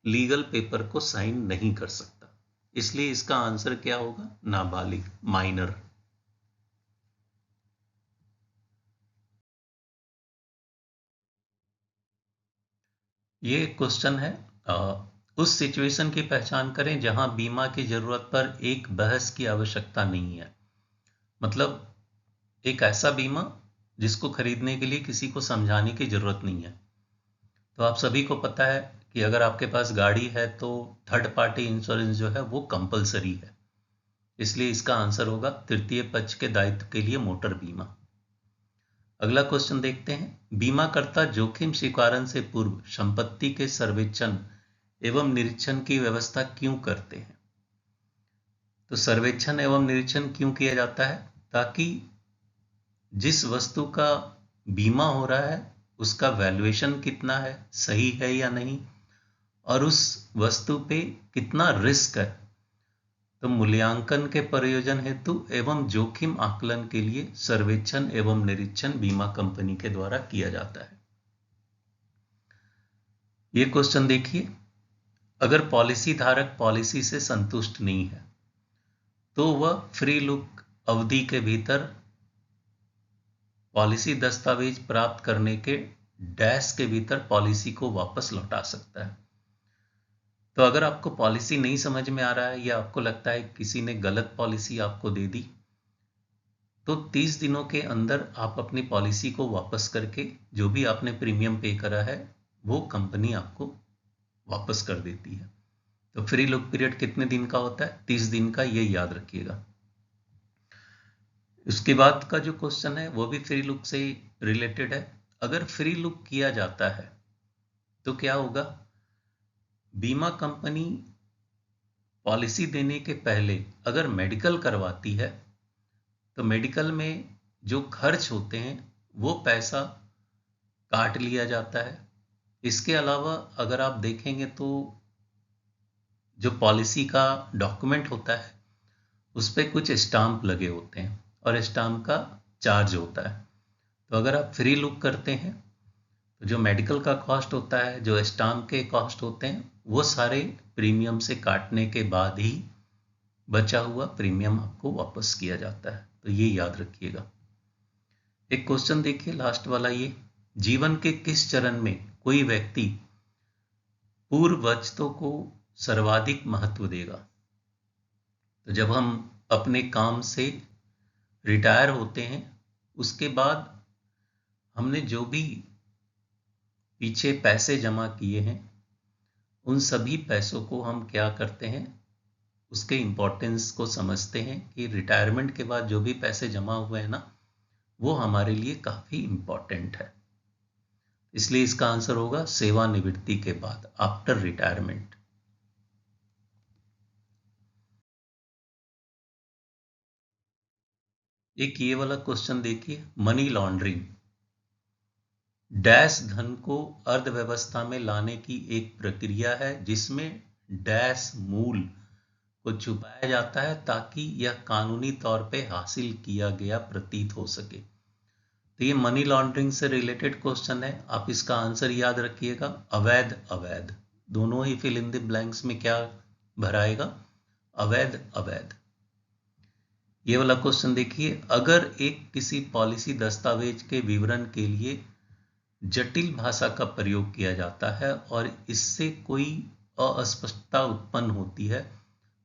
A: लीगल पेपर को साइन नहीं कर सकता। इसलिए इसका आंसर क्या होगा? नाबालिग, माइनर। ये क्वेश्चन है, उस सिचुएशन की पहचान करें जहां बीमा की जरूरत पर एक बहस की आवश्यकता नहीं है। मतलब एक ऐसा बीमा जिसको खरीदने के लिए किसी को समझाने की जरूरत नहीं है। तो आप सभी को पता है कि अगर आपके पास गाड़ी है तो थर्ड पार्टी इंश्योरेंस जो है वो कंपलसरी है। इसलिए इसका आंसर होगा तृतीय पक्ष के दायित्व के लिए मोटर बीमा। अगला क्वेश्चन देखते हैं। बीमाकर्ता जोखिम स्वीकारन से पूर्व संपत्ति के सर्वेक्षण एवं निरीक्षण की व्यवस्था क्यों करते हैं? तो सर्वेक्षण एवं निरीक्षण क्यों किया जाता है? ताकि जिस वस्तु का बीमा हो रहा है उसका वैल्यूएशन कितना है, सही है या नहीं, और उस वस्तु पे कितना रिस्क है, तो मूल्यांकन के प्रयोजन हेतु एवं जोखिम आकलन के लिए सर्वेक्षण एवं निरीक्षण बीमा कंपनी के द्वारा किया जाता है। ये क्वेश्चन देखिए। अगर पॉलिसी धारक पॉलिसी से संतुष्ट नहीं है तो वह फ्री लुक अवधि के भीतर पॉलिसी दस्तावेज प्राप्त करने के डैश के भीतर पॉलिसी को वापस लौटा सकता है। तो अगर आपको पॉलिसी नहीं समझ में आ रहा है या आपको लगता है किसी ने गलत पॉलिसी आपको दे दी, तो 30 दिनों के अंदर आप अपनी पॉलिसी को वापस करके जो भी आपने प्रीमियम पे करा है वो कंपनी आपको वापस कर देती है। तो फ्री लुक पीरियड कितने दिन का होता है? 30 दिन का, ये याद रखिएगा। उसके बाद का जो क्वेश्चन है वो भी फ्री लुक से रिलेटेड है। अगर फ्री लुक किया जाता है तो क्या होगा? बीमा कंपनी पॉलिसी देने के पहले अगर मेडिकल करवाती है तो मेडिकल में जो खर्च होते हैं वो पैसा काट लिया जाता है। इसके अलावा अगर आप देखेंगे तो जो पॉलिसी का डॉक्यूमेंट होता है उस पर कुछ स्टाम्प लगे होते हैं और स्टाम्प का चार्ज होता है। तो अगर आप फ्री लुक करते हैं तो जो मेडिकल का कॉस्ट होता है, जो स्टाम्प के कॉस्ट होते हैं, वो सारे प्रीमियम से काटने के बाद ही बचा हुआ प्रीमियम आपको वापस किया जाता है। तो ये याद रखिएगा। एक क्वेश्चन देखिए लास्ट वाला, ये जीवन के किस चरण में कोई व्यक्ति पूर्व बचतों को सर्वाधिक महत्व देगा? तो जब हम अपने काम से रिटायर होते हैं उसके बाद हमने जो भी पीछे पैसे जमा किए हैं उन सभी पैसों को हम क्या करते हैं, उसके इंपॉर्टेंस को समझते हैं कि रिटायरमेंट के बाद जो भी पैसे जमा हुए हैं ना, वो हमारे लिए काफी इंपॉर्टेंट है। इसलिए इसका आंसर होगा सेवानिवृत्ति के बाद, आफ्टर रिटायरमेंट। एक ये वाला क्वेश्चन देखिए। मनी लॉन्ड्रिंग डैश धन को अर्थव्यवस्था में लाने की एक प्रक्रिया है जिसमें डैश मूल को छुपाया जाता है ताकि यह कानूनी तौर पे हासिल किया गया प्रतीत हो सके। तो ये मनी लॉन्ड्रिंग से रिलेटेड क्वेश्चन है। आप इसका आंसर याद रखिएगा, अवैध अवैध। दोनों ही फिल इन द ब्लैंक्स में क्या भराएगा? अवैध अवैध। ये वाला क्वेश्चन देखिए। अगर एक किसी पॉलिसी दस्तावेज के विवरण के लिए जटिल भाषा का प्रयोग किया जाता है और इससे कोई अस्पष्टता उत्पन्न होती है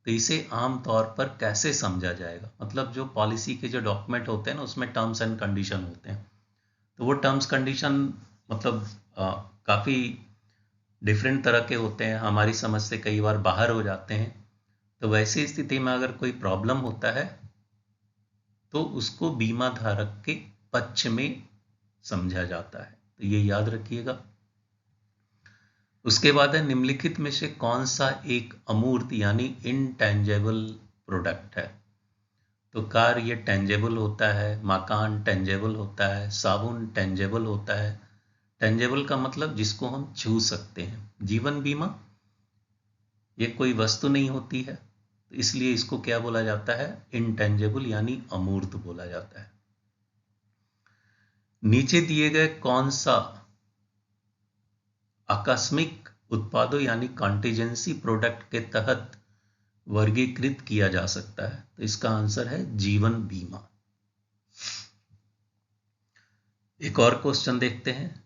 A: तो इसे आम तौर पर कैसे समझा जाएगा? मतलब जो पॉलिसी के जो डॉक्यूमेंट होते हैं ना, उसमें टर्म्स एंड कंडीशन होते हैं, तो वो टर्म्स कंडीशन मतलब काफ़ी डिफरेंट तरह के होते हैं, हमारी समझ से कई बार बाहर हो जाते हैं। तो वैसी स्थिति में अगर कोई प्रॉब्लम होता है तो उसको बीमा धारक के पक्ष में समझा जाता है, तो ये याद रखिएगा। उसके बाद है निम्नलिखित में से कौन सा एक अमूर्त यानी इनटेंजेबल प्रोडक्ट है? तो कार ये टेंजेबल होता है, मकान टेंजेबल होता है, साबुन टेंजेबल होता है। टेंजेबल का मतलब जिसको हम छू सकते हैं। जीवन बीमा ये कोई वस्तु नहीं होती है, तो इसलिए इसको क्या बोला जाता है? इनटेंजेबल यानी अमूर्त बोला जाता है। नीचे दिए गए कौन सा आकस्मिक उत्पादों यानी कॉन्टिजेंसी प्रोडक्ट के तहत वर्गीकृत किया जा सकता है? तो इसका आंसर है जीवन बीमा। एक और क्वेश्चन देखते हैं।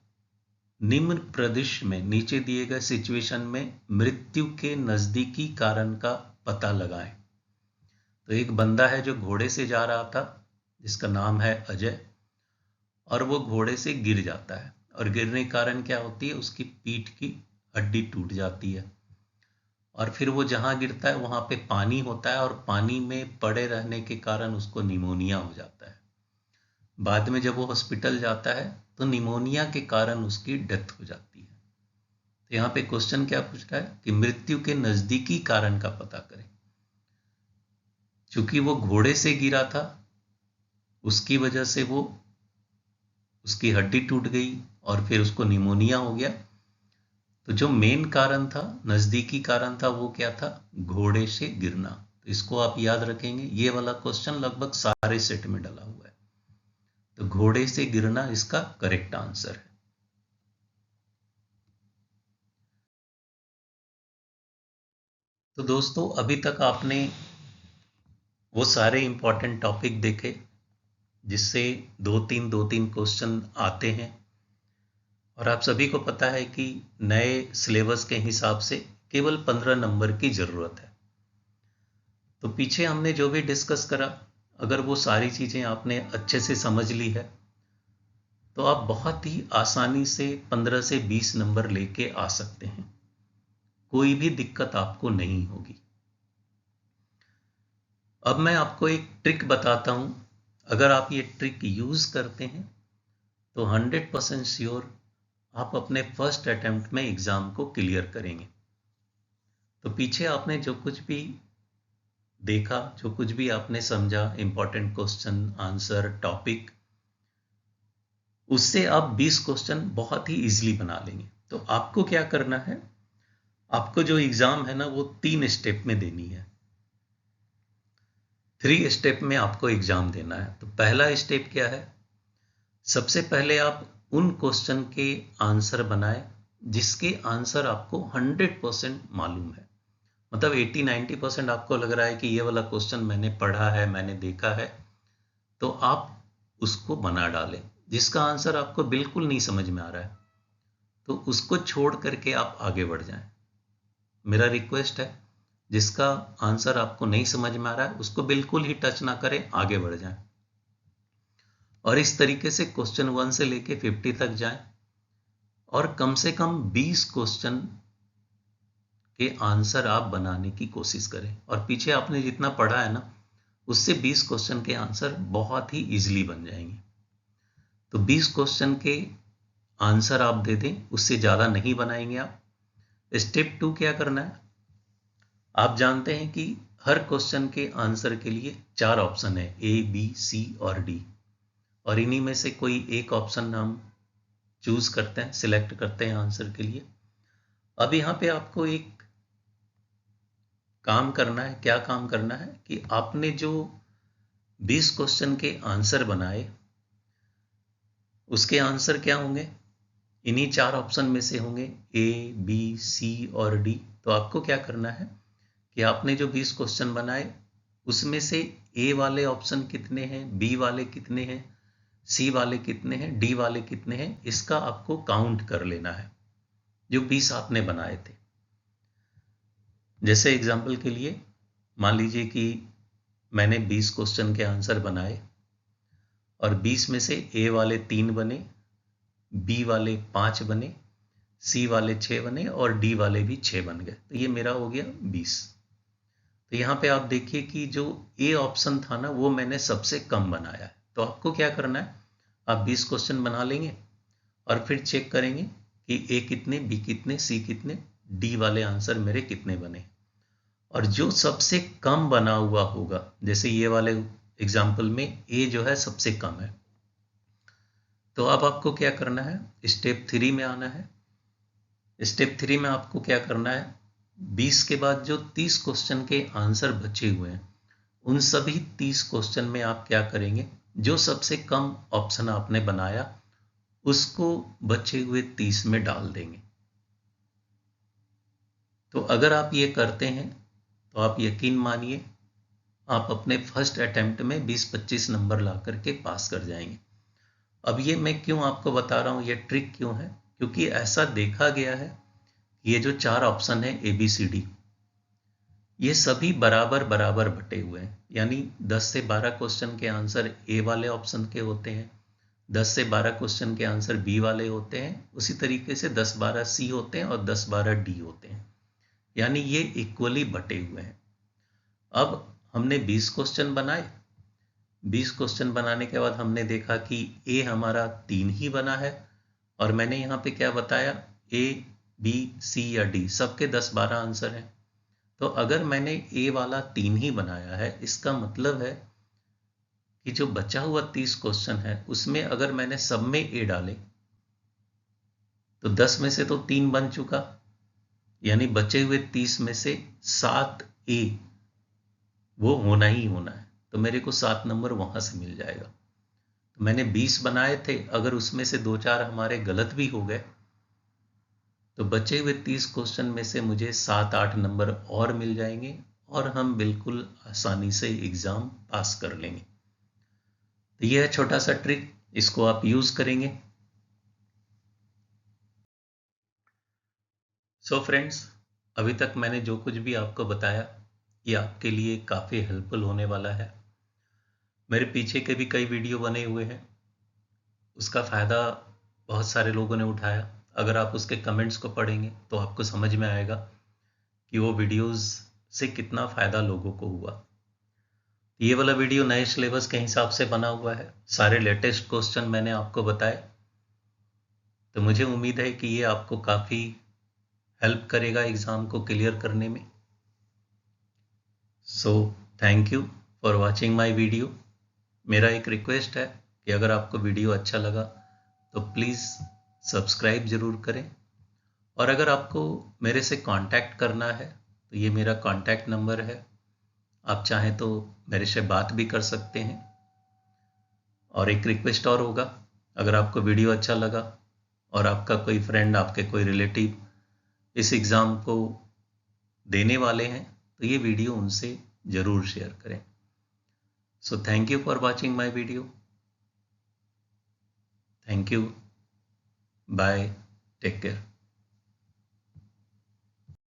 A: निम्न प्रदेश में नीचे दिए गए सिचुएशन में मृत्यु के नजदीकी कारण का पता लगाएं। तो एक बंदा है जो घोड़े से जा रहा था, जिसका नाम है अजय, और वो घोड़े से गिर जाता है, और गिरने के कारण क्या होती है? उसकी पीठ की हड्डी टूट जाती है, और फिर वो जहां गिरता है वहां पे पानी होता है, और पानी में पड़े रहने के कारण उसको निमोनिया हो जाता है। बाद में जब वो हॉस्पिटल जाता है तो निमोनिया के कारण उसकी डेथ हो जाती है। तो यहाँ पे क्वेश्चन क्या पूछ रहा है कि मृत्यु के नजदीकी कारण का पता करें। चूंकि वो घोड़े से गिरा था, उसकी वजह से वो उसकी हड्डी टूट गई और फिर उसको निमोनिया हो गया। तो जो मेन कारण था, नजदीकी कारण था, वो क्या था? घोड़े से गिरना। तो इसको आप याद रखेंगे, ये वाला क्वेश्चन लगभग सारे सेट में डला हुआ है। तो घोड़े से गिरना इसका करेक्ट आंसर है। तो दोस्तों, अभी तक आपने वो सारे इंपॉर्टेंट टॉपिक देखे जिससे दो तीन क्वेश्चन आते हैं, और आप सभी को पता है कि नए सिलेबस के हिसाब से केवल 15 नंबर की जरूरत है। तो पीछे हमने जो भी डिस्कस करा, अगर वो सारी चीजें आपने अच्छे से समझ ली है तो आप बहुत ही आसानी से 15 से 20 नंबर लेके आ सकते हैं। कोई भी दिक्कत आपको नहीं होगी। अब मैं आपको एक ट्रिक बताता हूं। अगर आप ये ट्रिक यूज करते हैं तो 100% श्योर आप अपने फर्स्ट अटेम्प्ट में एग्जाम को क्लियर करेंगे। तो पीछे आपने जो कुछ भी देखा, जो कुछ भी आपने समझा, इंपॉर्टेंट क्वेश्चन, आंसर, टॉपिक, उससे आप 20 क्वेश्चन बहुत ही इजीली बना लेंगे। तो आपको क्या करना है, आपको जो एग्जाम है ना वो 3 स्टेप में देनी है। 3 स्टेप में आपको एग्जाम देना है। तो पहला स्टेप क्या है? सबसे पहले आप उन क्वेश्चन के आंसर बनाएं जिसके आंसर आपको 100% मालूम है। मतलब 80-90% आपको लग रहा है कि ये वाला क्वेश्चन मैंने पढ़ा है, मैंने देखा है, तो आप उसको बना डालें। जिसका आंसर आपको बिल्कुल नहीं समझ में आ रहा है तो उसको छोड़ करके आप आगे बढ़ जाएं। मेरा रिक्वेस्ट है, जिसका आंसर आपको नहीं समझ में आ रहा है उसको बिल्कुल ही टच ना करें, आगे बढ़ जाएं। और इस तरीके से क्वेश्चन 1 से लेके 50 तक जाएं, और कम से कम 20 क्वेश्चन के आंसर आप बनाने की कोशिश करें। और पीछे आपने जितना पढ़ा है ना, उससे 20 क्वेश्चन के आंसर बहुत ही इजीली बन जाएंगे। तो 20 क्वेश्चन के आंसर आप दे दें, उससे ज़्यादा नहीं बनाएंगे आप। स्टेप 2 क्या करना है? आप जानते हैं कि हर क्वेश्चन के आंसर के लिए 4 ऑप्शन है, ए, बी, सी और डी, और इन्हीं में से कोई एक ऑप्शन हम चूज करते हैं, सिलेक्ट करते हैं आंसर के लिए। अब यहाँ पे आपको एक काम करना है। क्या काम करना है कि आपने जो 20 क्वेश्चन के आंसर बनाए, उसके आंसर क्या होंगे? इन्हीं 4 ऑप्शन में से होंगे, ए, बी, सी और डी। तो आपको क्या करना है कि आपने जो 20 क्वेश्चन बनाए उसमें से ए वाले ऑप्शन कितने हैं, बी वाले कितने हैं, सी वाले कितने हैं, डी वाले कितने हैं, इसका आपको काउंट कर लेना है जो 20 आपने बनाए थे। जैसे एग्जाम्पल के लिए मान लीजिए कि मैंने 20 क्वेश्चन के आंसर बनाए और 20 में से ए वाले 3 बने, बी वाले 5 बने, सी वाले 6 बने और डी वाले भी 6 बन गए। तो ये मेरा हो गया 20। तो यहाँ पे आप देखिए कि जो ए ऑप्शन था ना वो मैंने सबसे कम बनाया है। तो आपको क्या करना है, आप 20 क्वेश्चन बना लेंगे और फिर चेक करेंगे कि ए कितने, बी कितने, सी कितने, डी वाले आंसर मेरे कितने बने। और जो सबसे कम बना हुआ होगा, जैसे ये वाले एग्जाम्पल में ए जो है सबसे कम है, तो अब आपको क्या करना है, स्टेप 3 में आना है। स्टेप 3 में आपको क्या करना है, 20 के बाद जो 30 क्वेश्चन के आंसर बचे हुए हैं उन सभी 30 क्वेश्चन में आप क्या करेंगे, जो सबसे कम ऑप्शन आपने बनाया उसको बचे हुए 30 में डाल देंगे। तो अगर आप ये करते हैं तो आप यकीन मानिए आप अपने फर्स्ट अटेम्प्ट में 20-25 नंबर ला करके पास कर जाएंगे। अब ये मैं क्यों आपको बता रहा हूँ, ये ट्रिक क्यों है, क्योंकि ऐसा देखा गया है ये जो 4 ऑप्शन है ABCD, ये सभी बराबर बराबर बटे हुए हैं। यानी 10 से 12 क्वेश्चन के आंसर ए वाले ऑप्शन के होते हैं, 10 से 12 क्वेश्चन के आंसर बी वाले होते हैं, उसी तरीके से 10-12 सी होते हैं और 10-12 डी होते हैं। यानी ये इक्वली बटे हुए हैं। अब हमने 20 क्वेश्चन बनाए, 20 क्वेश्चन बनाने के बाद हमने देखा कि ए हमारा 3 ही बना है और मैंने यहाँ पे क्या बताया, ए, बी, सी या डी सबके 10-12 आंसर हैं। तो अगर मैंने ए वाला 3 ही बनाया है, इसका मतलब है कि जो बचा हुआ 30 क्वेश्चन है उसमें अगर मैंने सब में ए डाले तो 10 में से तो 3 बन चुका, यानी बचे हुए 30 में से 7 ए वो होना ही होना है, तो मेरे को 7 नंबर वहां से मिल जाएगा। तो मैंने 20 बनाए थे, अगर उसमें से 2-4 हमारे गलत भी हो गए तो बचे हुए 30 क्वेश्चन में से मुझे 7-8 नंबर और मिल जाएंगे और हम बिल्कुल आसानी से एग्जाम पास कर लेंगे। तो यह है छोटा सा ट्रिक, इसको आप यूज करेंगे। सो फ्रेंड्स, अभी तक मैंने जो कुछ भी आपको बताया ये आपके लिए काफ़ी हेल्पफुल होने वाला है। मेरे पीछे के भी कई वीडियो बने हुए हैं, उसका फ़ायदा बहुत सारे लोगों ने उठाया। अगर आप उसके कमेंट्स को पढ़ेंगे तो आपको समझ में आएगा कि वो वीडियोस से कितना फ़ायदा लोगों को हुआ। ये वाला वीडियो नए सिलेबस के हिसाब से बना हुआ है, सारे लेटेस्ट क्वेश्चन मैंने आपको बताए, तो मुझे उम्मीद है कि ये आपको काफ़ी हेल्प करेगा एग्ज़ाम को क्लियर करने में। So thank you for watching my video. मेरा एक रिक्वेस्ट है कि अगर आपको वीडियो अच्छा लगा तो प्लीज़ सब्सक्राइब ज़रूर करें, और अगर आपको मेरे से कांटेक्ट करना है तो ये मेरा कांटेक्ट नंबर है, आप चाहें तो मेरे से बात भी कर सकते हैं। और एक रिक्वेस्ट और होगा, अगर आपको वीडियो अच्छा लगा और आपका कोई फ्रेंड, आपके कोई रिलेटिव इस एग्ज़ाम को देने वाले हैं तो ये वीडियो उनसे ज़रूर शेयर करें। So thank you for watching my video. Thank you. Bye. Take care.